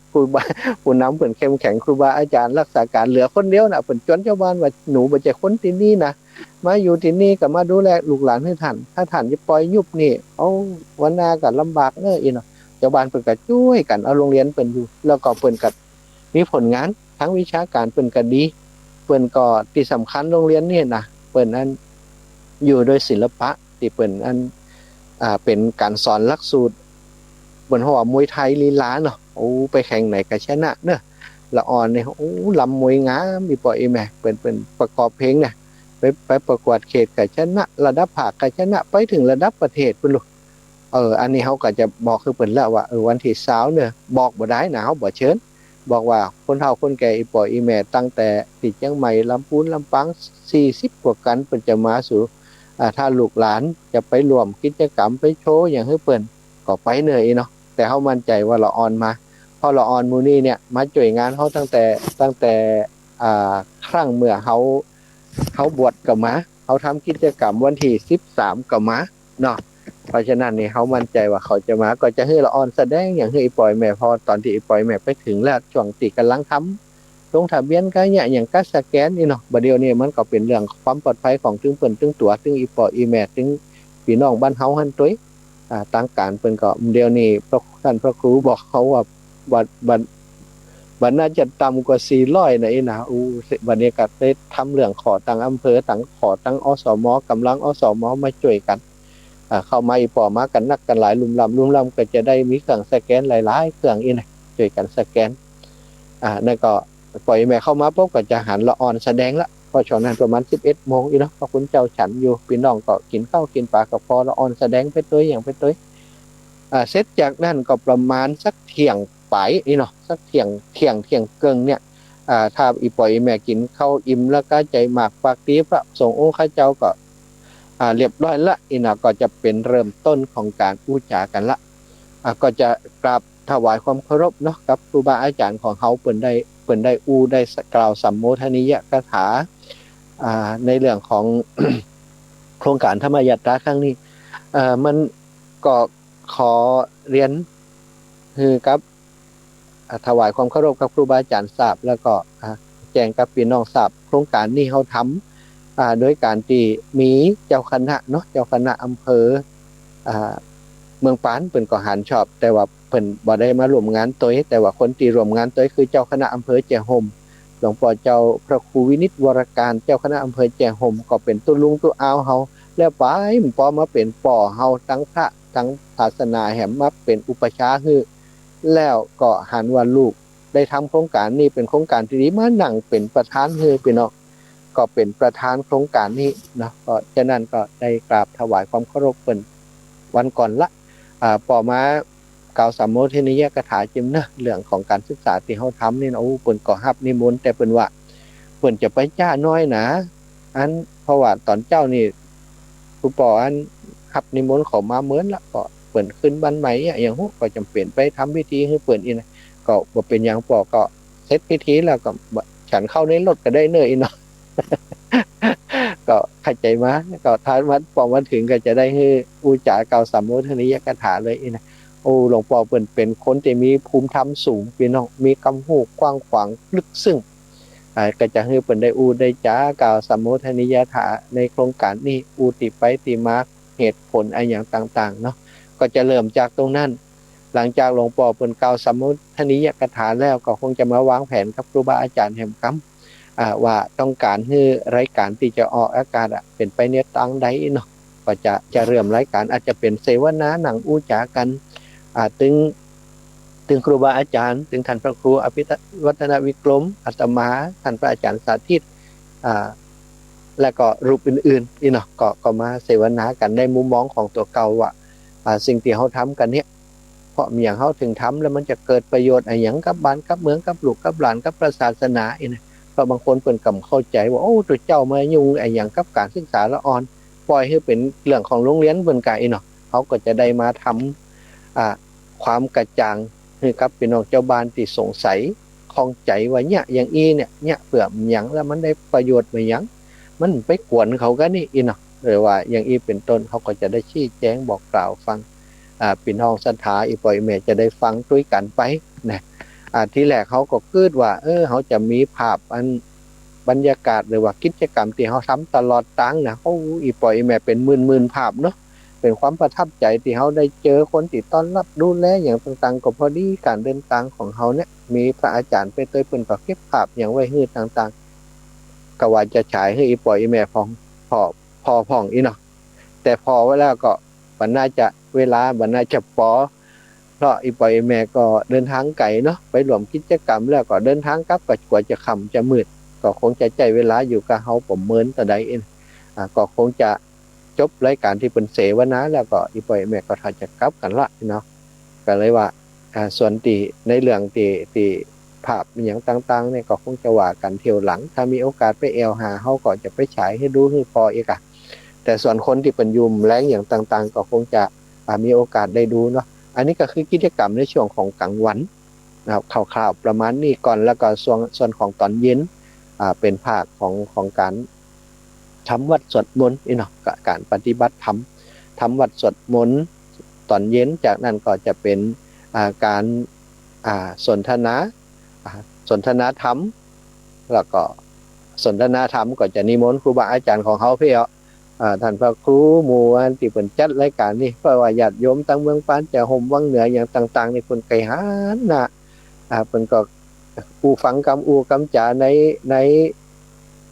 ผู้นำเพิ่นเข้มแข็งครูบาอาจารย์รักษาการเหลือคนเดียวน่ะเพิ่นจนชาวบ้านว่าหนูบ่ใช่คนที่นี่นะมาอยู่ที่นี่ก็มาดูแลลูกหลานให้ท่านถ้าท่านจะปล่อยยุบนี่เอาวันหน้าก็ลำบากเด้ออีเนาะชาวบ้านเพิ่นก็ช่วยกันเอาโรงเรียนเพิ่นอยู่แล้วก็เพิ่นก็มีผลงานทั้งวิชาการเพิ่นก็ดีเพิ่นก็ที่สำคัญโรงเรียนนี่นะเปิ้นอันอยู่โดยศิลปะที่เปิ้นอันเป็นการสอนหลักสูตรเปิ้นว่ามวยไทยลีลาเนาะโอ้ไปแข่งไหนก็ชนะเนาะละอ่อนนี่โอ้ลำมวยงามมีปล่อยแม่เปิ้นประกอบเพลงเนี่ยไปประกวดเขตก็ชนะระดับภาคก็ชนะไปถึงระดับประเทศพุ่นลูกอันนี้เฮาก็จะบอกคือเปิ้นแล้วว่าวันที่20เนี่ยบอกบ่ได้นะเฮาบ่เชิญบอกว่าคนเฒ่าคนแก่อีปอยอีแม่ตั้งแต่ที่เชียงใหม่ลำพูนลำปาง40กว่ากันเพิ่นจะมาสู่ถ้าลูกหลานจะไปร่วมกิจกรรมไปโชว์อย่างให้เปิ้นก็ไปเหนื่อยเนาะแต่เฮามั่นใจว่าละอ่อนมาพอละอ่อนหมู่นี้เนี่ยมาช่วยงานเฮาตั้งแต่ครั้งเมื่อเฮาบวชก็มาเฮาทำกิจกรรมวันที่13ก็มาเนาะเพราะฉะนั้นนี่เฮามั่นใจว่าเขาจะมาก็จะให้ละอ่อนแสดงอย่างให้อีปอยแม่พอตอนที่อีปอยแม่ไปถึงแล้วช่วงที่กำลังทำลงทะเบียนก็เนี่ยอย่างก็สแกนนี่เนาะบัดเดี๋ยวนี้มันก็เป็นเรื่องความปลอดภัยของถึงเปิ้นถึงตัวถึงอีปออีแม่ถึงพี่น้องบ้านเฮาหั่นตุ้ยตั้งการเปิ้นก็เดี๋ยวนี้ท่านพระครูบอกเขาว่าบัดน่าจะต่ำกว่า400นะอีนะบัดนี้ก็ได้ทำเรื่องขอตั้งอำเภอตั้งขอตั้งอสมกำลังอสมมาช่วยกันเข้ามาอีปอมากันนักกันหลายลุมลำก็จะได้มีเครื่องสแกนหลายๆเครื่องอีนะช่วยกันสแกนนั่นก็ปล่อยแม่เข้ามาปุ๊บก็จะหันละอ่อนแสดงละพอช่วงนั้นประมาณ11 โมงอีเนาะพระคุณเจ้าฉันอยู่พี่น้องก็กินข้าวกินปลากับพอละอ่อนแสดงไปตัวอย่างไปตัวเสร็จจากนั้นก็ประมาณสักเที่ยงปลายอีเนาะสักเที่ยงเกิงเนี่ยถ้าอีปล่อยแม่กินข้าวอิ่มแล้วก็ใจหมากปากตีพระสงฆ์องค์ข้าเจ้าก็เรียบร้อยละอีน่ะก็จะเป็นเริ่มต้นของการพูดจากันละก็จะกราบถวายความเคารพเนาะกับครูบาอาจารย์ของเฮาเปิ้นได้ได้กล่าวสัมโมทนียกถาในเรื่องของ โครงการธรรมยตราครั้งนี้มันก็ขอเรียนคือกับถวายความเคารพกับครูบาอาจารย์ทราบแล้วก็แจ้งกับพี่น้องทราบโครงการนี้เฮาทำโดยการที่มีเจ้าคณะเนาะเจ้าคณะอำเภอเมืองปานเพิ่นก็หันชอบแต่ว่าเพิ่นบ่ได้มาร่วมงานตัวแต่ว่าคนที่ร่วมงานตัวคือเจ้าคณะอำเภอแจ้ห่มหลวงพ่อเจ้าพระครูวินิจวรการเจ้าคณะอำเภอแจ้ห่มก็เป็นตุลุงตุอาวเฮาแล้วไปมันพอมาเป็นป่อเฮาทั้งพระทั้งศาสนาแหมมาเป็นอุปชาคือแล้วก็หันว่าลูกได้ทำโครงการนี้เป็นโครงการที่ดีมานั่งเป็นประธานคือพี่น้องก็เป็นประธานโครงการนี้นะก็ฉะนั้นก็ได้กราบถวายความเคารพเพิ่นวันก่อนละปอมากล่าวสัมโมทนียกถาจิมนะเรื่องของการศึกษาที่เฮาทำนี่นะเพิ่นก็รับนิมนต์แต่เพิ่นว่าเพิ่นจะไปจ้าน้อยนะอันเพราะว่าตอนเจ้านี่ครูปออันรับนิมนต์เขามาเหมือนละก็เพิ่นขึ้นบ้านใหม่อย่างฮู้ก็จำเป็นไปทำพิธีให้เพิ่นอีนะก็บ่เป็นหยังปอก็เสร็จพิธีแล้วก็ฉันเข้าในรถก็ได้เน้ออีเนาะ ก็เข้าใจมาก็ท้ายวัดพอมาถึงก็จะได้ให้อุจากล่าวสัมโมทนียกถาเลยนะหลวงพ่อเป็นคนที่มีภูมิธรรมสูงพี่น้องมีคำพูดกว้างขวางลึกซึ้งก็จะให้เปิ้นได้ได้จากล่าวสัมโมทนียกถาในโครงการนี้ติไปติมา เหตุผลอะไรอย่างต่างๆเนาะก็จะเริ่มจากตรงนั้นหลังจากหลวงปู่เปิ่นกล่าวสมุทนิยกถาแล้วก็คงจะมาวางแผนกับครูบาอาจารย์แห่งคำว่าต้องการให้รายการที่จะออกอากาศเป็นไปในทางใดเนาะก็จะเริ่มรายการอาจจะเป็นเสวนาหนังอู้จากันถึงครูบาอาจารย์ถึงท่านพระครูอภิวัฒนวิกรมอาตมาท่านพระอาจารย์สาธิตและก็รูปอื่นๆนี่เนาะก็มาเสวนากันในมุมมองของตัวเก่าว่าสิ่งที่เขาทำกันเนี่ยเพราะมีอย่างเขาถึงทำแล้วมันจะเกิดประโยชน์อะไรอย่างกับบ้านกับเมืองกับลูกกับหลานกับประศาสนาเองนะเพราะบางคนเปิ่นกำเข้าใจว่าโอ้ตัวเจ้ามายุ่งอะไรอย่างกับการศึกษาละอ่อนปล่อยให้เป็นเรื่องของโรงเรียนเปิ่นไก่เนาะเขาก็จะได้มาทำความกระจ่างให้กับพี่น้องเจ้าบ้านที่สงสัยข้องใจว่าเนี่ยอย่างเนี่ยเผื่ออย่างแล้วมันได้ประโยชน์ไหมอย่างมันไปกวนเขาก็นี่เนาะหรือว่าอย่างเป็นต้นเขาก็จะได้ชี้แจงบอกกล่าวฟังพี่น้องศรัทธาอีปอยแม่จะได้ฟังด้วยกันไปนะที่แรกเขาก็คิดว่าเขาจะมีภาพอันบรรยากาศหรือว่ากิจกรรมที่เขาทำตลอดตั้งนะเขาอีปอยแม่เป็นหมื่นภาพเนาะเป็นความประทับใจที่เขาได้เจอคนที่ต้อนรับดูแลอย่างต่างๆก็พอดีการเดินทางของเขาเนี่ยมีพระอาจารย์ไปเตยเปิ่นก็เก็บภาพอย่างไว้ให้ต่างๆก็ว่าจะฉายให้อีปอยแม่พอพ่องอีเนาะแต่พอไว้แล้วก็บรรณาจะเวลาบรรณาจะพอเพราะอีปอยแม่ก็เดินทางไกลเนาะไปรวมกิจกรรมแล้วก็เดินทางกลับก็กว่าจะค่ำจะมืดก็คงจะใจเวลาอยู่กับเขาผมเมินแต่ใดเองก็คงจะจบรายการที่เป็นเสวนาแล้วก็อีปอยแม่ก็ถ้าจะกลับกันละเนาะก็เลยว่าส่วนตีในเรื่องตีภาพอย่างต่างๆเนี่ยก็คงจะว่ากันเที่ยวหลังถ้ามีโอกาสไปแอลหาเขาก็จะไปฉายให้ดูให้พออีกแต่ส่วนคนที่เป็นยุมแรงอย่างต่างๆก็คงจะมีโอกาสได้ดูเนาะอันนี้ก็คือกิจกรรมในช่วงของกลางวันนะครับข่าวๆประมาณนี้ก่อนแล้วก็ส่วนของตอนเย็นเป็นภาคของการทำวัดสวดมนต์เนาะการปฏิบัติธรรมทำวัดสวดมนต์ตอนเย็นจากนั้นก็จะเป็นการสนทนาธรรมแล้วก็สนทนาธรรมก็จะนิมนต์ครูบาอาจารย์ของเขาเพื่อท่านพระครูหมู่ที่เป็นจัดรายการนี่เพราะว่าญาติโยมตั้งเมืองปานจะห่มวังเหนืออย่างต่างๆในคนไกลหานนะเป็นก็อูฟังกำจ่าใน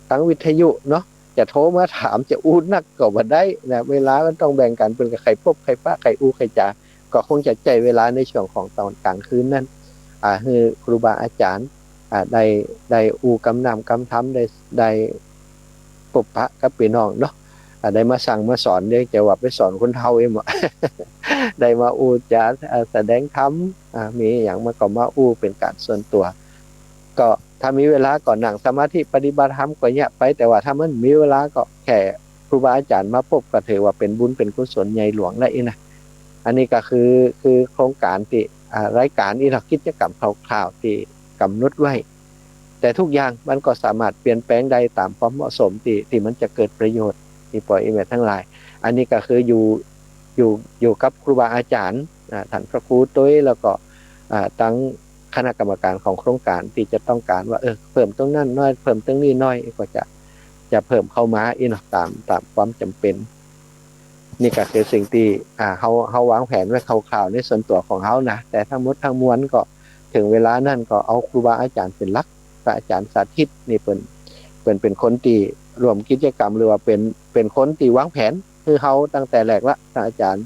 ทั้งวิทยุเนาะจะโทรมาถามจะอู้นักก็บ่ได้นะเวลามันต้องแบ่งกันเป็นกับใครพบใครฟ้าใครอู้ใครจ่าก็คงจะใจเวลาในช่วงของตอนกลางคืนนั้นคือครูบาอาจารย์ได้อูกำนำกำทำได้ปบพระกับพี่น้องเนาะได้มาสั่งมาสอนเรียกจะว่าไปสอนคนเฒ่าเองหมด ได้มาอูจะแสดงธรรมมีอย่างมาก็มาอูเป็นการส่วนตัวก็ถ้ามีเวลาก่อนนั่งสมาธิปฏิบัติธรรมก็เนี่ยไปแต่ว่าถ้ามันมีเวลาก็แค่ครูบาอาจารย์มาพบก็ถือว่าเป็นบุญเป็นกุศลใหญ่หลวงได้อีกนะอันนี้ก็คือโครงการที่รายการอีหลักกิจกรรมคร่าวๆที่กำหนดไว้แต่ทุกอย่างมันก็สามารถเปลี่ยนแปลงได้ตามความเหมาะสมที่มันจะเกิดประโยชน์ที่ปล่อยอีเมลทั้งหลายอันนี้ก็คืออยู่กับครูบาอาจารย์ท่านพระครูตุ้ยแล้วก็ตั้งคณะกรรมการของโครงการที่จะต้องการว่าเพิ่มตรงนั้นน้อยเพิ่มตรงนี้น้อยก็จะเพิ่มเข้ามาอีกตามความจำเป็นนี่ก็คือสิ่งที่เขาวางแผนไว้คร่าวๆในส่วนตัวของเขานะแต่ทั้งหมดทั้งมวลก็ถึงเวลานั้นก็เอาครูบาอาจารย์เป็นหลักพระอาจารย์สาธิตนี่เป็นคนที่รวมกิจกรรมหรือว่าเป็นคนที่วางแผนคือเขาตั้งแต่แรกละพระอาจารย์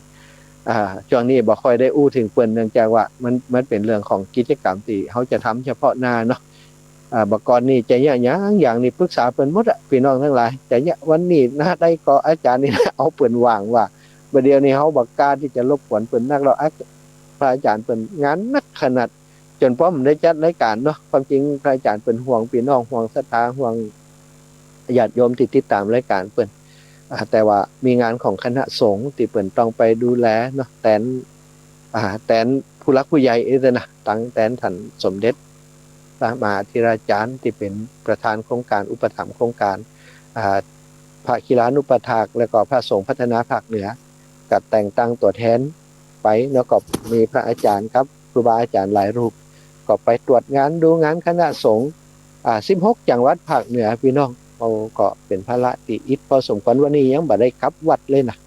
ช่วงนี้บ่ค่อยได้อู้ถึงเปิ้นเนื่องจากว่ามันเป็นเรื่องของกิจกรรมที่เขาจะทำเฉพาะหน้าเนาะบักกรนี่จะอย่างนี้ปรึกษาเปิ้นหมดพี่น้องทั้งหลายแต่เนี่ยวันนี้นะได้ก็อาจารย์นี่เอาเปิ้นวางว่าประเดี๋ยวนี้เขาบักกล้าที่จะรบกวนเปิ้นนักเราพระอาจารย์เปิ้นงานนักขนาดจนป้อมได้จัดรายการเนาะความจริงพระอาจารย์เปิ้นห่วงพี่น้องห่วงศรัทธาห่วงญาติโยมที่ติดตามรายการเปิ้นแต่ว่ามีงานของคณะสงฆ์ที่เปิ้นต้องไปดูแลเนาะแตนผู้รักผู้ใหญ่นะตั้งแตนท่านสมเด็จพระมหาธิราจารย์ที่เป็นประธานโครงการอุปถัมภ์โครงการพระคีรานุปถากแล้วก็พระสงฆ์พัฒนาภาคเหนือกับแต่งตั้งตัวแทนไปแล้วก็มีพระอาจารย์ครับครูบาอาจารย์หลายรูปก็ไปตรวจงานดูงานคณะสงฆ์16จังหวัดภาคเหนือพี่น้องก็เป็นภาระที่อิฐพอสมควรวันนี้ยังบ่ได้กลับวัดเลยนะ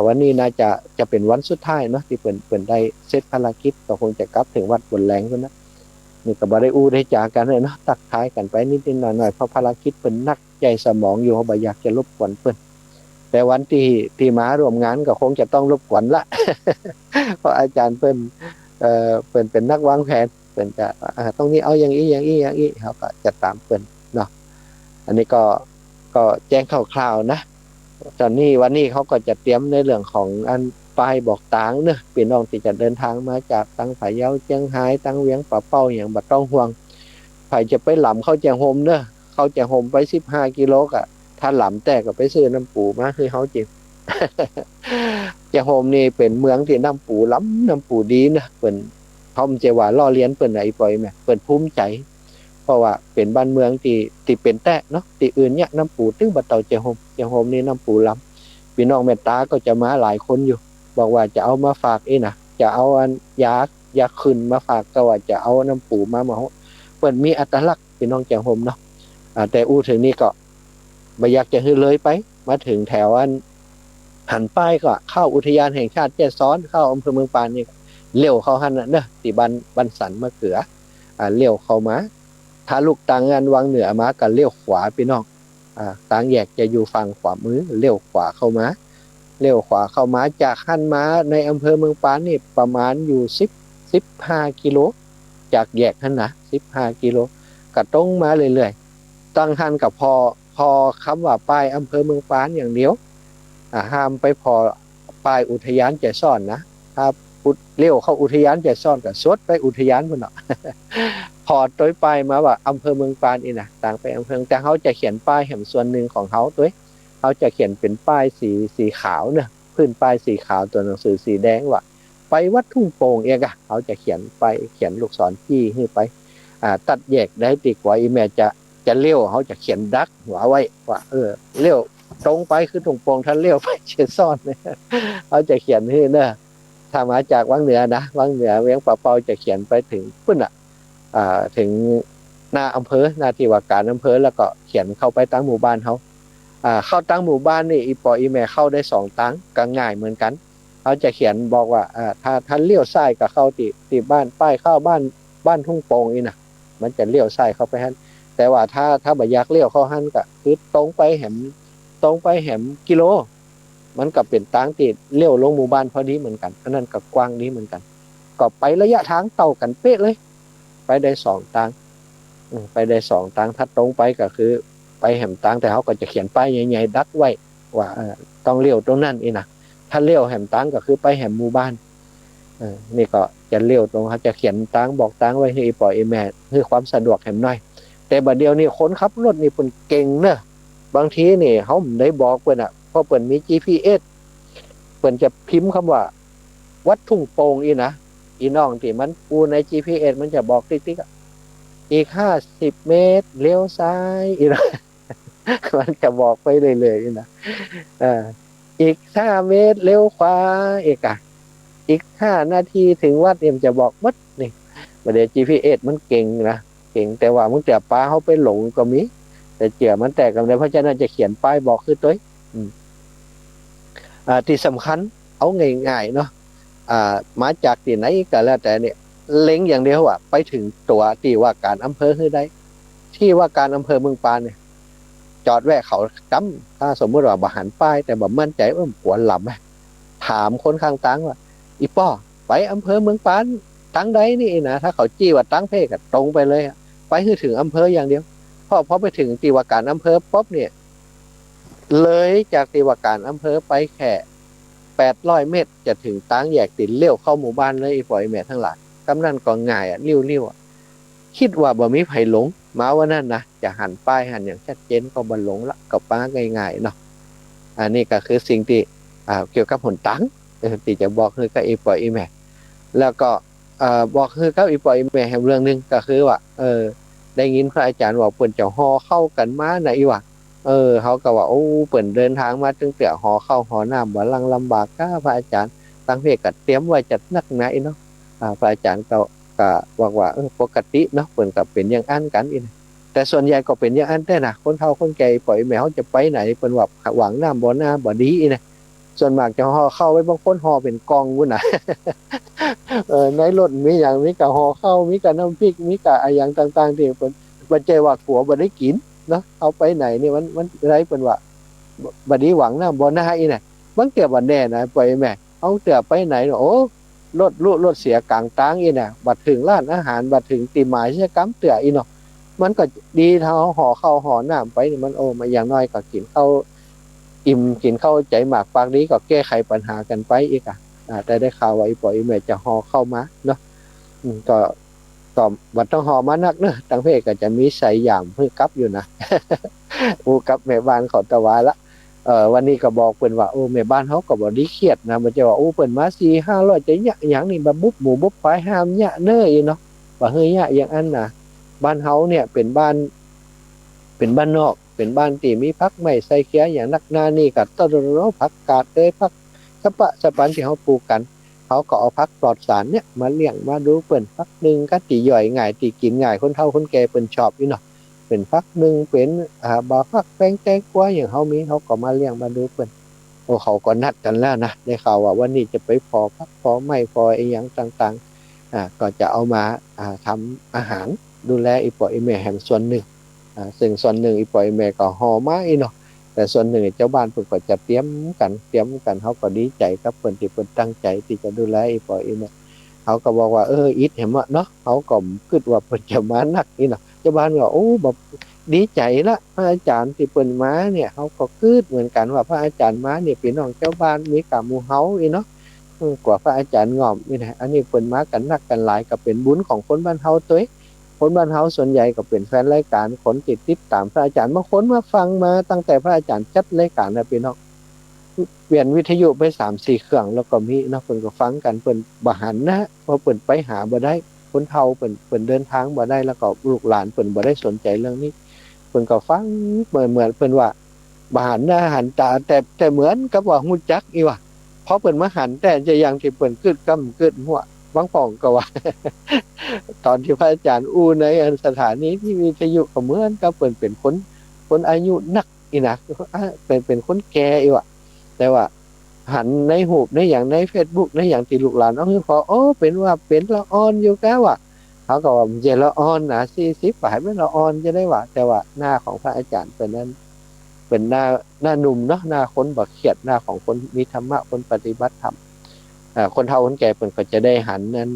วันนี้น่าจะเป็นวันสุดท้ายเนาะที่เปิ่นได้เสร็จภารกิจก็คงจะกลับถึงวัดบนแหลงพุ่นนะนี่ก็บ่ได้อู้ได้จากันเลยเนาะตักทายกันไปนิดๆหน่อยๆเพราะภารกิจเปิ่นนักใจสมองอยู่เขาบ่อยากจะรบกวนเปิ่นแต่วันที่มาร่วมงานก็คงจะต้องรบกวนละ เพราะอาจารย์เปิ่นเป็นนักวางแผนเปิ่นจะตรงนี้เอาอย่างนี้อย่างนี้อย่างนี้เขาก็จะตามเปิ่นเนาะอันนี้ก็แจ้งคร่าวๆนะตอนนี้วันนี้เขาก็จะเตรียมในเรื่องของอันป้ายบอกทางเนอะพี่น้องที่จะเดินทางมาจากตั้งพะเยาเชียงรายตั้งเวียงป่าเป้าอย่างบ่ต้องห่วงใครจะไปหล่ำเข้าแจงโฮมเนอะเข้าแจงโฮมไป15 กิโลกะถ้าหล่ำแต่ก็ไปซื้อน้ำปูมาคือเขาจิบ แจงโฮมนี่เป็นเมืองที่น้ำปูล้ำน้ำปูดีนะเปิ่นเขามันจะว่าล่อเลี้ยนเปิ่นไหนปล่อยแม่เปิ่นภูมิใจเพราะว่าเป็นบ้านเมืองที่เป็นแตะเนาะที่อื่นเนี่ยน้ำปูตึ้งบัดเต่าแจงโฮมนี่น้ำปูล้ำพี่น้องแม่ตาก็จะมาหลายคนอยู่บอกว่าจะเอามาฝากนะจะเอาอันยาขึ้นมาฝากก็ว่าจะเอาน้ำปูมาเปิ่นมีอัตลักษณ์พี่น้องแจงโฮมเนาะแต่อู้ถึงนี่ก็ไม่อยากจะให้เลยไปมาถึงแถวอันหันป้ายก็เข้าอุทยานแห่งชาติแจ้ซ้อนเข้าอำเภอเมืองปานนี่เลี้ยวเข้าหันนะเนอะที่บันสันมะเขือเลี้ยวเข้ามาถ้าลูกตังงานวังเหนือมาก็เลี้ยวขวาพี่น้องตังแยกจะอยู่ฝั่งขวามือเลี้ยวขวาเข้ามาจากหันมาในอำเภอเมืองปานนี่ประมาณอยู่15 กิโลจากแยกหันนะ15 กิโลก็ตรงมาเรื่อยๆตั้งหันกับพอคำว่าป้ายอำเภอเมืองปานอย่างเดียวห้ามไปพอป้ายอุทยานแจ้ซ้อนนะครับเลี้ยวเข้าอุทยานแจ้ซ้อนก็สวดไปอุทยานพุ่นเนาะ พอต้อยป้ายมาว่าอำเภอเมืองปานอีนะต่างไปอำเภอแต่เขาจะเขียนป้ายแห่งส่วนหนึ่งของเขาตัวเขาจะเขียนเป็นป้ายสีขาวเนี่ยพื้นป้ายสีขาวตัวหนังสือสีแดงว่าไปวัดทุ่งโป่งเองอะเขาจะเขียนลูกศรจี้ให้ไปตัดแยกได้ดีกว่าอีแม่จะเลี้ยวเขาจะเขียนดักหัวไว้ว่าเลี้ยวตรงไปคือทุ่งโป่งท่านเลี้ยวไปเชซ่อนเนี่ยเขาจะเขียนให้เนอะถ้ามาจากวังเหนือนะวังเหนือเวียงป่าเปาจะเขียนไปถึงพุ่นอะถึงหน้าอำเภอหน้าที่ว่าการอำเภอแล้วก็เขียนเข้าไปตั้งหมู่บ้านเขาเข้าตั้งหมู่บ้านนี่อีปออีแม่เข้าได้2 ตั้งก็ง่ายเหมือนกันเขาจะเขียนบอกว่าถ้าท่านเลี้ยวซ้ายก็เข้าที่บ้านป้ายเข้าบ้านทุ่งโป่งอีนะมันจะเลี้ยวซ้ายเข้าไปฮั่นแต่ว่าถ้าบ่อยากเลี้ยวเข้าฮั่นก็คือตรงไปแหมกิโลมันก็เป็นตั้งที่เลี้ยวลงหมู่บ้านพอดีเหมือนกันอันนั้นก็กว้างดีเหมือนกันก็ไประยะทางเท่ากันเป๊ะเลยไปได้2 ตังไปได้2 ตังถ้าตรงไปก็คือไปแหมตังแต่เขาก็จะเขียนป้ายใหญ่ๆดักไว้ว่าต้องเลี้ยวตรงนั้นอีนะถ้าเลี้ยวแหมตังก็คือไปแหมหมู่บ้านนี่ก็จะเลี้ยวตรงเขาจะเขียนตังบอกตังไว้ให้ปล่อยแม่เพื่อความสะดวกแหมหน่อยแต่บัดเดียวนี่คนขับรถนี่เพิ่นเก่งเนอะบางทีนี่เขาได้บอกเพิ่นเพราะเพิ่นมี GPS เพิ่นจะพิมพ์คำว่าวัดทุ่งโป่งอีนะอีน้องที่มันปูใน GPS มันจะบอกติ๊กๆอีก50 เมตรเลี้ยวซ้ายอีนะ มันจะบอกไปเรื่อยๆนะอีก5 เมตรเลี้ยวขวาอีก5 นาทีถึงวัดเอ็มจะบอกมัดนี่ประเดี๋ยว GPS มันเก่งนะเก่งแต่ว่ามึงแต่ป้าเขาไปหลงก็มีแต่เจี๋ยมันแตกกันเลยเพราะฉะนั้นจะเขียนป้ายบอกคือตัวที่สำคัญเอาง่ายๆเนาะมาจากที่ไหนก็แล้วแต่เนี่ยเล็งอย่างเดียวไปถึงตัวที่ว่าการอำเภอคือได้ที่ว่าการอำเภอเมืองปานเนี่ยจอดแวะเขาจำถ้าสมมติว่าบ่หันป้ายแต่บ่มั่นใจปวดหลับถามคนข้างตังว่าอีป้อไปอำเภอเมืองปานตังใดนี่นะถ้าเขาจี้ว่าตังเพกตรงไปเลยไปคือถึงอำเภออย่างเดียวพอไปถึงที่ว่าการอำเภอป๊บเนี่ยเลยจากที่ว่าการอำเภอไปแค่800 เมตรจะถึงตังแยกติดเลี้ยวเข้าหมู่บ้านเลยอีปล่อยแม่ทั้งหลายกำนันก็ง่ายเลี้ยวคิดว่าบ่มีไผหลงมาว่านั่นนะจะหันป้ายหันอย่างชัดเจนก็บ่หลงละก็ป้าง่ายๆเนาะอันนี้ก็คือสิ่งที่เกี่ยวกับหนตังที่จะบอกคือกับอีปล่อยแม่แล้วก็บอกคือกับอีปล่อยแม่แห่งเรื่องนึงก็คือว่าได้ยินพระอาจารย์ว่าเพิ่นจะฮอเข้ากันมาไหนวะเขาก็ว่าโอ้เปิ่นเดินทางมาตั้งแต่หอเข้าหอน้ำบ่ลังลำบากก้าพระอาจารย์ตั้งเพศก็เตรียมไว้จัดนักหนาเนาะพระอาจารย์ก็บอกว่าปกติเนาะเปิ่นก็เป็นอย่างอันกันอีนะแต่ส่วนใหญ่ก็เป็นอย่างอันแต่นะคนเฒ่าคนแก่ปล่อยแมวจะไปไหนเปิ่นว่าหวังน้ำบ่หน้าบ่ดีอีนะ ส่วนมากจะห่อเข้าไว้บางคนห่อเป็นกองวุ้นนะ ในรถมีอย่างมีกะห่อเข้ามีกะน้ำพริกมีกะอะไรอย่างต่างๆที่เป็นบัจเจว่าขัวบ่ได้กินเนาะเอาไปไหนนี่มันไรเป็นว่าบัดนี้หวังนะบ่น่าอีน่ะบางเกือบวันแน่นะปล่อยแม่เอาเตือไปไหนโอ้รถเสียกลางตางอีน่ะบัดถึงร้านอาหารบัดถึงตีหมายใช่กำเตืออีเนาะมันก็ดีเท่าห่อข้าวห่อน้ำไปนี่มันโอ้มาอย่างน้อยก็กินข้าวอิ่มกินข้าวใจหมากปากนี้ก็แก้ไขปัญหากันไปอีกแต่ได้ข่าวว่าอีปอยอีแม่จะห่อเข้ามาเนาะก็บัดต้องห่อมานักเนอะตังเพศก็จะมีใส่ยามเพื่อกับอยู่นะ อูกับแม่บ้านเขาตะวาละวันนี้ก็บอกเพิ่นว่าโอ้แม่บ้านเขาก็บ่ได้เครียดนะมันจะว่าโอ้เพิ่นมา4-500จะยะหยังนี่บ่บุบหมูบุบปลายห้ามยะเน้ออีเนาะว่าเฮ้ยยะอย่างอันน่ะบ้านเฮาเนี่ยเป็นบ้านนอกเป็นบ้านที่มีผักไม้ใส่เขียอย่างนักหน้านี่ก็ต้นผักกาดผักสะปะสะปันที่เฮาปลูกกันเขาก็เอาผักปลอดสารเนี่ยมาเลี้ยงมาดูเปิ้นผักนึงก็ติย่อยง่ายติกินง่ายคนเฒ่าคนแก่เปิ้นชอบอยู่เนาะเป็นผักนึงเป็นบาผักแป้งแตงกวาอย่างเฮามีเขาก็มาเลี้ยงมาดูเปิ้นโอ้เขาก็นัดกันแล้วนะได้ข่าวว่าวันนี้จะไปพอผักพอไม้พอไอ้หยังต่างๆก็จะเอามาทำอาหารดูแลอีปออีแม่แหมส่วนหนึ่งซึ่งส่วนหนึ่งอีปอยแม่ก็ห่อไม้เนาะแต่ส่วนหนึ่งเจ้าบ้านเพิ่นก็จะเตรียมกันเขาก็ดีใจกับเพิ่นที่เพิ่นตั้งใจที่จะดูแลอีปอยอีแม่เขาก็บอกว่าอิดเห็นว่าเนาะเขาก็คิดว่าเพิ่นจะมานักนี่เนาะเจ้าบ้านก็โอ้แบบดีใจละพระอาจารย์ที่เพิ่นมาเนี่ยเขาก็คิดเหมือนกันว่าพระอาจารย์มาเนี่ยพี่น้องเจ้าบ้านมีกับหมู่เฮาอีเนาะกว่าพระอาจารย์งอมนี่นะอันนี้เพิ่นมากันนักกันหลายก็เป็นบุญของคนบ้านเฮาตัวคนบ้านเฮาส่วนใหญ่ก็เป็นแฟนรายการคนติดตามพระอาจารย์บางคนมาฟังมาตั้งแต่พระอาจารย์จัดรายการนะพี่น้องเปลี่ยนวิทยุไป3-4เครื่องแล้วก็มีนะเพิ่นก็ฟังกันเพิ่นบ่หันนะเพราะเพิ่นไปหาบ่ได้คนเฒ่าเพิ่นเดินทางบ่ได้แล้วก็ลูกหลานเพิ่นบ่ได้สนใจเรื่องนี้เพิ่นก็ฟังเหมือนเพิ่นว่าบ่หันหน้าหันตาแต่เหมือนกับว่าฮู้จักอีว่าเพราะเพิ่นมาหันแต่จะอย่างที่เพิ่นกึดกำกึดหัวบางป่องก็ว่า ตอนที่พระอาจารย์อู้ในสถานีที่วิทยุก็เหมือนกับเป็นคนอายุนักอีนักเป็นคนแก่อีว่ะแต่ว่าหันในหูปในอย่างใน Facebook ในอย่างที่ลูกหลานเอาคือพอเป็นว่าเป็นละอ่อนอยู่แก้ว่ะเขาก็ว่าเจละอ่อนนะ40บาทเป็นละอ่อนจะได้ว่าแต่ว่าหน้าของพระอาจารย์เป็นนั้นเป็นหน้าหนุ่มเนาะหน้าคนบ่เครียดหน้าของคนมีธรรมะคนปฏิบัติธรรมคนเฒ่าคนแก่เพิ่นก็จะได้หันนั้น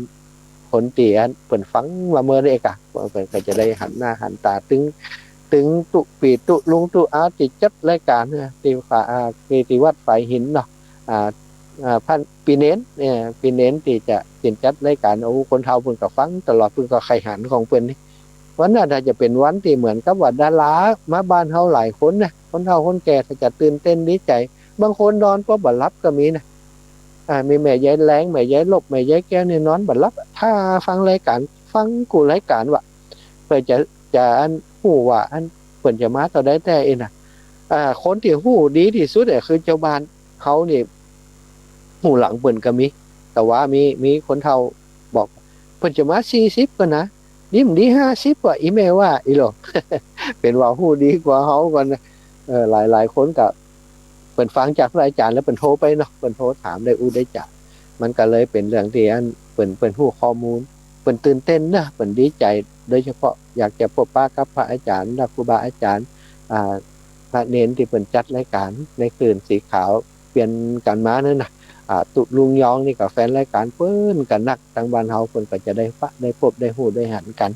คนเตียนเปิ่นฟังว่าเมื่อได้กะเปิ่นก็จะได้หันหน้าหันตาตึงตุปีตุลุงตุอาติจัดรายการที่ที่วัดฝ่ายหินเนาะพันปีเน้นปีเน้นที่จะจัดรายการโอ้คนเฒ่าเพิ่นก็ฟังตลอดเพิ่นก็ใครหันของเพิ่นนี่วันนั้นถ้าจะเป็นวันที่เหมือนกับว่าดารามาบ้านเฮาหลายคนนะคนเฒ่าคนแก่ถ้าจะตื่นเต้นดีใจบางคนนอนก็บ่หลับก็มีนะมีแม่ยายแรงแม่ยายลบแม่ยายแก้วนี่นอนบัดลับถ้าฟังรายการฟังกูรายการว่าเพื่อจะอันฮู้ว่าอันเพิ่นจะมาต่อได้แต่น่ะคนที่ฮู้ดีที่สุดคือเจ้าบ้านเขานี่ฮู้หลังเพิ่นก็มีแต่ว่ามีคนเฒ่าบอกเพิ่นจะมา40ก็นะนี่มันดี50ว่ะอีแม่ว่าอีหลอ เป็นว่าฮู้ดีกว่าเฮาก่อนหลายคนก็เปิ่นฟังจากพระอาจารย์แล้วเปิ่นโทรไปเนาะเปิ่นโทรถามได้ได้จะมันก็เลยเป็นเรื่องที่อันเปิ่นฮู้ข้อมูลเปิ่นตื่นเต้นนะเปิ่นดีใจโดยเฉพาะอยากจะพบปะกับพระอาจารย์และครูบาอาจารย์พระเนนที่เปิ่นจัดรายการในคืนสีขาวเปลี่ยนกันมานั่นน่ะตุลุงยองนี่ก็แฟนรายการเปิ้นกันนักทางบ้านเฮาเพิ่นก็จะได้ปะได้พบได้ฮู้ได้หันกัน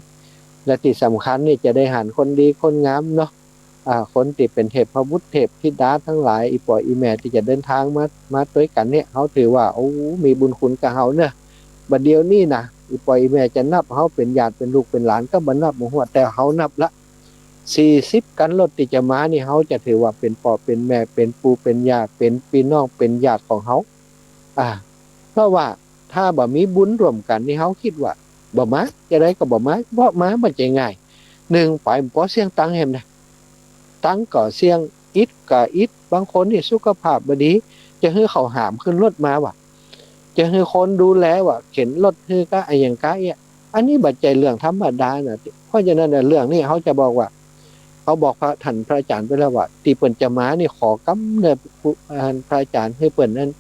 และที่สำคัญนี่จะได้หันคนดีคนงามเนาะคนที่เป็นเทพพระบุตรเทพธิดาทั้งหลายอีปออีแม่ที่จะเดินทางมาด้วยกันเนี่ยเขาถือว่าโอ้มีบุญคุณกับเฮาเนอะบัดเดียวนี่นะอีปออีแม่จะนับเฮาเป็นญาติเป็นลูกเป็นหลานก็บ่นับบ่ฮู้แต่เฮานับละ40กันรถที่จะมานี่เฮาจะถือว่าเป็นพ่อเป็นแม่เป็นปู่เป็นย่าเป็นพี่น้องเป็นญาติของเฮาเพราะว่าถ้าบ่มีบุญร่วมกันนี่เฮาคิดว่าบ่มาจะได้ก็บ่มาเพราะมามันจะง่าย1ไปบ่เสียงตังแฮมนะตั้งก่อเสียงอิดก่ออิดบางคนนี่สุขภาพบ่ดีจะให้เขาหามขึ้นรถมาว่ะจะให้คนดูแลว่าเข็นรถคือก็ไอ้อย่างกะอันนี้บัดใจเรื่องธรรมดาน่ะเพราะฉะนั้นเรื่องนี้เขาจะบอกว่า เขาบอกพระท่านพระอาจารย์ไปแล้วว่าที่เปิ่นจะมานี่ขอกำเนิดพระอาจารย์ให้เปิ่นนั้น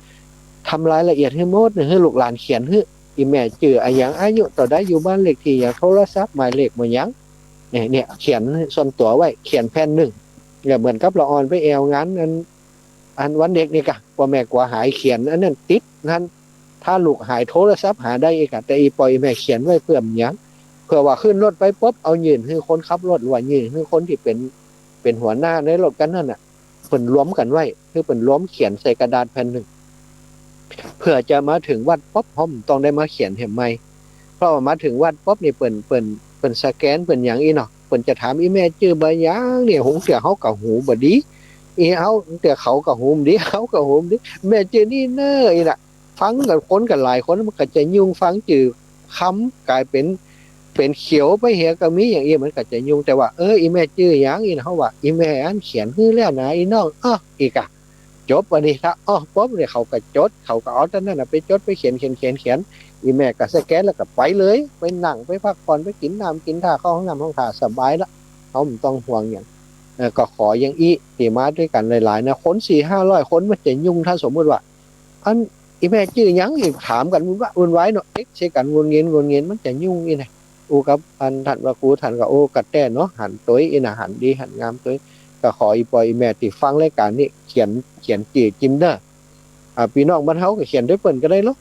ทำรายละเอียดให้หมดให้ลูกหลานเขียนให้อีแม่จื่ออย่างอายุต่อได้อยู่บ้านเลขที่อย่างโทรศัพท์หมายเลขมายังเนี่ยเขียนส่วนตัวไว้เขียนแผ่นหนึ่งเนี่ยเหมือนกับละออนไปแอวงานอันวันเด็กนี่กะพ่อแม่กว่าหายเขียนอันนั้นติดนั้นถ้าลูกหายโทรศัพท์หาได้อีกอะแต่อีปล่อยแม่เขียนไว้เพื่อมันยังเพื่อว่าขึ้นรถไปปุ๊บเอายืนให้คนขับรถหรือว่ายืนให้คนที่เป็นหัวหน้าในรถกันนั่นน่ะเปิ่นล้มกันไว้คือเปิ่นล้มเขียนใส่กระดาษแผ่นหนึ่งเพื่อจะมาถึงวัดป๊อบผมต้องได้มาเขียนเห็นไหมเพราะว่ามาถึงวัดป๊อบนี่เปิ่นสแกนเปิ่นอย่างอีเนาะเปิ่นจะถามอีแม่ชื่อบะหยังเนี่ยหงเสียเขากับหูบดีอีเอาแต่เขากับหูดีเขากับหูดีแม่ชื่อนี่เนออีน่ะฟังกับคนกันหลายคนมันก็จะยุ่งฟังจื่อคำกลายเป็นเขียวไปเหียก็มีอย่างนี้มันก็จะยุ่งแต่ว่าอีแม่ชื่ออย่างอีนะเขาว่าอีแม่อันเขียนคือแล้วนะอีน้องอีกอะจบวันนี้ถ้าป๊บเนี่ยเขาก็จดเขาก็เอาแต่นั่นนะไปจดไปเขียนอีแม่ก็สแกนแล้วก็ไปเลยไปนั่งไปพักผ่อนไปกินน้ำกินท่าเข้าห้องน้ำห้องท่าสบายละเขาไม่ต้องห่วงอย่างก็ขออย่างอีที่มาด้วยกันหลายๆนะคน400-500คนมันจะยุ่งถ้าสมมติว่าอันอีแม่ชื่อยังอีกถามกันวุ่นวายเนาะใช้กันวนเงินมันจะยุ่งอีนะอูกับอันถัดว่าครูถัดกับโอ้กัดแต่เนาะหันตัวอีน่ะหันดีหันงามตัวก็ขออีปอยอีแม่ติฟังรายการนี้เขียนจีจิมเด้อพี่น้องบ้านเฮาก็เขียนด้วยเปิ้นก็ได้เนาะ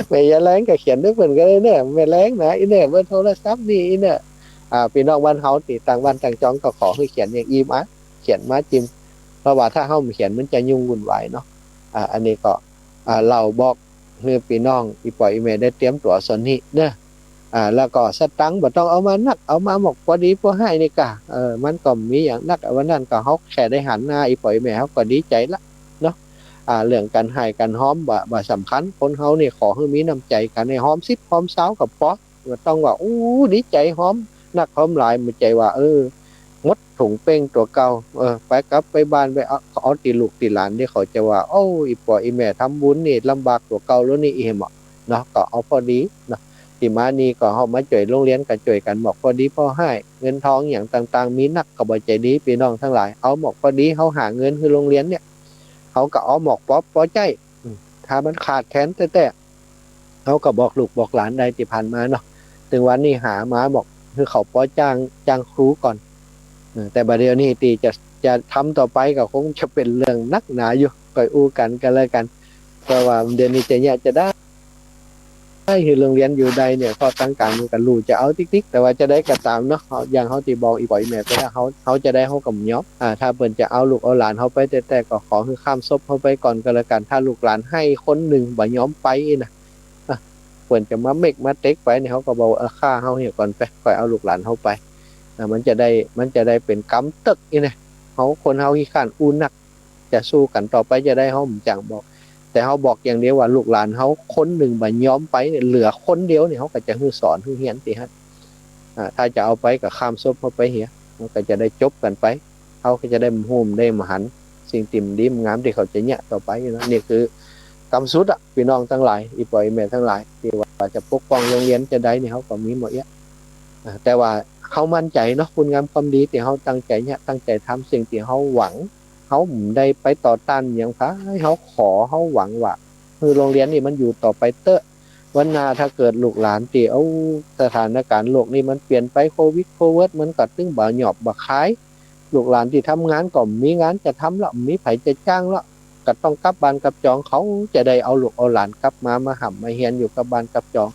แม่ยาแรงก็เขียนด้วยเปิ้นก็ได้เด้อแม่แรงนะอีเนี่ยเบอร์โทรศัพท์นี่อีเนี่ยพี่น้องบ้านเฮาติต่างบ้านต่างจองก็ขอให้เขียนอย่างอีมาเขียนมาจิมเพราะว่าถ้าเฮาเขียนมันจะยุ่งวุ่นวายเนาะอันนี้ก็เราบอกให้พี่น้องอีปอยอีแม่ได้เตรียมตัวส่วนนี้เด้อแล้วก็สตังค์บ่ต้องเอามานักเอามาหมกพอดีพอให้นี่กะมันก็มีอย่างนักวันนั้นก็เฮาแค่ได้หันหน้าอีปอยแม่เฮาก็ดีใจละเนาะเรื่องการให้การหอมบ่สำคัญคนเฮานี่ขอให้มีน้ำใจกันให้หอม10หอม20กับพอบ่ต้องว่าอู้ดีใจหอมนักหอมหลายมันใจว่ามดถุงเป้งตัวเก่าไปกลับไปบ้านไปเอาตีลูกตีหลานที่เขาจะว่าโอ้อีปอยอีแม่ทำบุญนี่ลำบากตัวเก่าแล้วนี่อีเหมเนาะก็เอาพอดีเนาะที่มานี่ก็เฮามาช่วยโรงเรียนก็ช่วยกันบอกพอดีพอให้เงินทองอย่างต่างๆมีนักก็บ่ใจดีพี่น้องทั้งหลายเอาบอกพอดีเฮาหาเงินคือโรงเรียนเนี่ยเฮาก็เอาหมอกป๊อปพอใจถ้ามันขาดแคลนแต่เฮาก็บอกลูกบอกหลานได้ที่ผ่านมาเนาะถึงวันนี้หามาบอกคือเขาพอจ้างครูก่อนแต่บัดเดี๋ยวนี้ตีจะทำต่อไปก็คงจะเป็นเรื่องนักหนาอยู่ก็อู้กันแล้วกันเพราะว่าเดือนนี้จะได้คือโรงเรียนอยู่ใดเนี่ยก็ตั้งการกันรู้จะเอาติ๊กๆแต่ว่าจะได้กระตามเนาะอย่างเขาตีบอกอีบ่อยแม่ก็ได้เขาจะได้เขากับยอบถ้าเปิ่นจะเอาลูกเอาหลานเขาไปแต่ก็ขอคือข้ามศพเขาไปก่อนก็แล้วกันถ้าลูกหลานให้คนหนึ่งบ่ยอมไปนะเปิ่นจะมาเมกมาเต็กไปเนี่ยเขาก็บอกค่าเขาเหี่ยก่อนไปค่อยเอาลูกหลานเขาไปมันจะได้เป็นกำตึกนี่นะเขาคนเขาขี้ข้านอู้นักจะสู้กันต่อไปจะได้เขาจังบอกแต่เขาบอกอย่างเดียวว่าลูกหลานเขาคนหนึ่งบ่ยอมไปเหลือคนเดียวเนี่ยเขาก็จะฮือสอนฮือเฮียนติฮะถ้าจะเอาไปกับข้ามซบเขาไปเหียมันก็จะได้จบกันไปเขาก็จะได้หุ่มได้มหันสิ่งติ่มดีมงามที่เขาจะเนี่ยต่อไปนะนี่คือกำสุดพี่น้องทั้งหลายอีปอยแม่ทั้งหลายที่ว่าจะปกป้องโรงเรียนจะได้เนี่ยเขาก็มีหมดเยอะแต่ว่าเขามั่นใจเนาะคุณงามความดีที่เขาตั้งใจเนี่ยตั้งใจทำสิ่งที่เขาหวังเขาได้ไปต่อต้านอย่างพระให้เขาขอเขาหวังว่าคือโรงเรียนนี่มันอยู่ต่อไปเตอะวันนาถ้าเกิดลูกหลานตีเอาสถานการณ์โลกนี่มันเปลี่ยนไปโควิดมันก็ตึงบ่หยอบบ่คล้ายลูกหลานที่ทำงานก็มีงานจะทำแล้วมีไผจะจ้างแล้วก็ต้องกลับบ้านกลับจองเขาจะได้เอาลูกเอาหลานกลับมาห่ำมาเฮียนอยู่กับบ้านกับจอง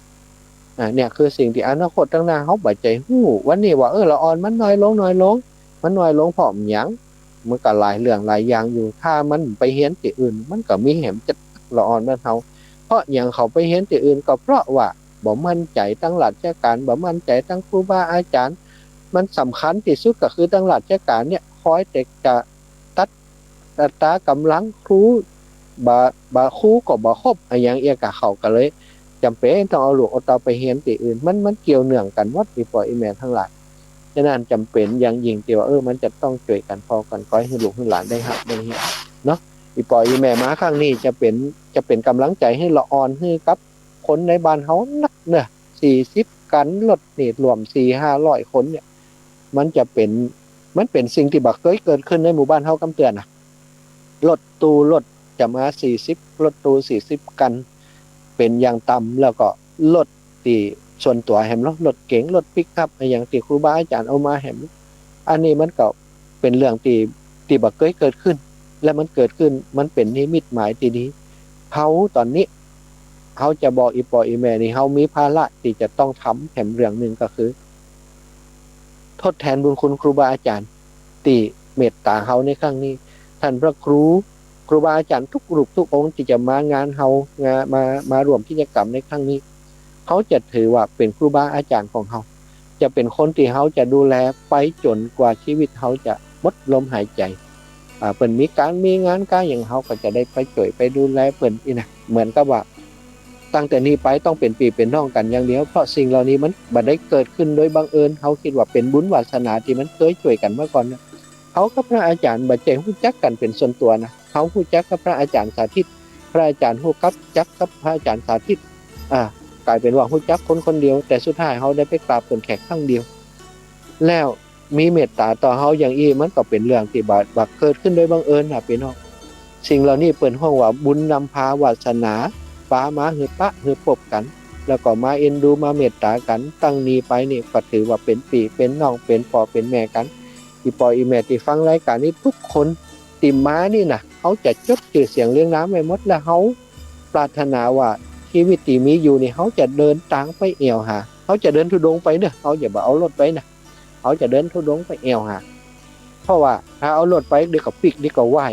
เนี่ยคือสิ่งที่อนาคตตั้งหน้าเขาบ่ใจหู้วันนี้ว่าละอ่อนมันน้อยลงมันน้อยลงเพราะหยังมันก็หลายเรื่องหลายอย่างอยู่ถ้ามันไปเฮียนที่อื่นมันก็มีแหมจะละอ่อนบ้านเฮาเพราะอย่างเขาไปเฮียนที่อื่นก็เพราะว่าบ่มั่นใจตั้งหลักราชการบ่มั่นใจตั้งครูบาอาจารย์มันสำคัญที่สุดก็คือตั้งหลักราชการเนี่ยคอยแต่จะตัดตากำลังครูบ่ครูก็บ่ครบอย่างเอียกะเขาก็เลยจำเป็นต้องเอาลูกเอาเตาไปเฮียนที่อื่นมันเกี่ยวเนื่องกันวัดอีปอยอีแม่ทั้งหลายฉะนั้นจำเป็นอย่างยิ่งที่ว่ามันจะต้องช่วยกันพอกันก้อยให้ลูกให้หลานได้หักได้เฮียเนาะอีปอยอีแม่มาครั้งนี้จะเป็นกำลังใจให้ละอ่อนให้กับคนในบ้านเฮานักเนี่ย40กันรถนี่รวม 4-500 คนเนี่ย มันเป็นสิ่งที่บ่เคยเกิดขึ้นในหมู่บ้านเฮากำเตือนน่ะรถตู้รถจะมา40รถตู้40กันเป็นอย่างต่ำแล้วก็รถที่ส่วนตัวแหมรถเก๋งรถปิกอัพอย่างที่ครูบาอาจารย์เอามาแหมอันนี้มันก็เป็นเรื่องที่บ่เคยเกิดขึ้นและมันเกิดขึ้นมันเป็นนิมิตหมายที่ดีเฮาตอนนี้เฮาจะบอกอีปออีแม่นี่เฮามีภาระที่จะต้องทำแถมเรื่องนึงก็คือทดแทนบุญคุณครูบาอาจารย์ที่เมตตาเฮาในครั้งนี้ท่านพระครูบาอาจารย์ทุกรูปทุกองค์ที่จะมางานเฮามารวมกิจกรรมในครั้งนี้เขาจะถือว่าเป็นครูบาอาจารย์ของเฮาจะเป็นคนที่เฮาจะดูแลไปจนกว่าชีวิตเฮาจะหมดลมหายใจเปิ้นมีงานการอย่างเฮาก็จะได้ไปช่วยไปดูแลเปิ้นอีนะเหมือนกับว่าตั้งแต่นี้ไปต้องเป็นพี่เป็นน้องกันอย่างเดียวเพราะสิ่งเหล่านี้มันบ่ได้เกิดขึ้นโดยบังเอิญเฮาคิดว่าเป็นบุญวาสนาที่มันเคยช่วยกันมาก่อนนะเฮากับพระอาจารย์บ่ใจฮู้จักกันเป็นส่วนตัวนะเฮาฮู้จักกับพระอาจารย์สาธิตพระอาจารย์ฮู้จักกับพระอาจารย์สาธิตกลายเป็นว่าฮู้จักคนเดียวแต่สุดท้ายเฮาได้ไปกราบเพิ่นแค่ครั้งเดียวแล้วมีเมตตาต่อเฮาอย่างอี้มันก็เป็นเรื่องที่บ่เกิดขึ้นโดยบังเอิญน่ะพี่น้องสิ่งเหล่านี้เปิ้นฮ้องว่าบุญนำพาวาสนาฟ้ามาหือปะหือพบกันแล้วก็มาเอ็นดูมาเมตตากันตั้งนี้ไปนี่ก็ถือว่าเป็นพี่เป็นน้องเป็นพ่อเป็นแม่กันอีปออีแม่ที่ฟังรายการนี้ทุกคนที่มานี่น่ะเขาจะจดชื่อเสียงเรียงนามไว้หมดแล้วเฮาปรารถนาว่าชีวิตที่มีอยู่นี่เฮาจะเดินทางไปแอวหาเฮาจะเดินธุดงค์ไปเด้อเฮาอย่าบ่เอารถไปนะเฮาจะเดินธุดงค์ไปแอวหาเพราะว่าถ้าเอารถไปเดี๋ยวก็ปิกเดี๋ยวก็ไหว้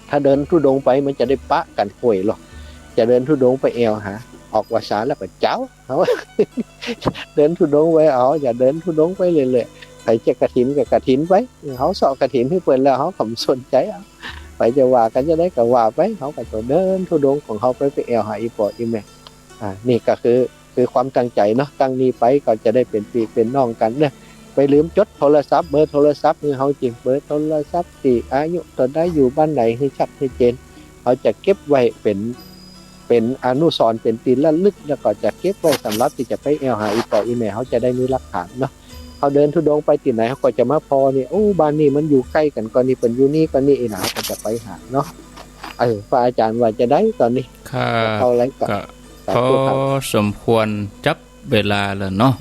ถ้าเดินธุดงค์ไปมันจะได้ปะกันห่วยหรอกจะเดินธุดงค์ไปแอวหาออกวาสาแล้วก็เจ้าเฮา เดินธุดงค์ไว้อย่าเดินธุดงค์ไปเรื่อยๆไปจะกฐินก็กฐินไว้เฮาเสาะกฐินให้เพิ่นแล้วเฮาก็บ่สนใจไปจะว่ากันจะได้ก็ว่าไปเฮาก็จะเดินธุดงค์ของเฮาไปแอวหาอีปออีแม่นี่ก็คือความตั้งใจเนาะตั้งนี้ไปก็จะได้เป็นพี่เป็นน้องกันเด้อไปลืมจดโทรศัพท์เบอร์โทรศัพท์คือเฮาจริงเบอร์โทรศัพท์ที่อายุตอนใดอยู่บ้านไหนให้ชัดให้เจนเฮาจะเก็บไว้เป็นอนุสรณ์เป็นตีระลึกแล้วก็จะเก็บไว้สำหรับที่จะไปแอวหาอีปออีแม่เฮาจะได้มีหลักฐานเนาะเฮาเดินธุดงค์ไปที่ไหนเฮาก็จะมาพอนี่โอ้บ้านนี้มันอยู่ใกล้กันก็นี่เพิ่นอยู่นี่ก็นี่นะก็จะไปหาเนาะพระอาจารย์ว่าจะได้ตอนนี้ค่ะก็พอสมควรจับเวลาแล้วเนาะ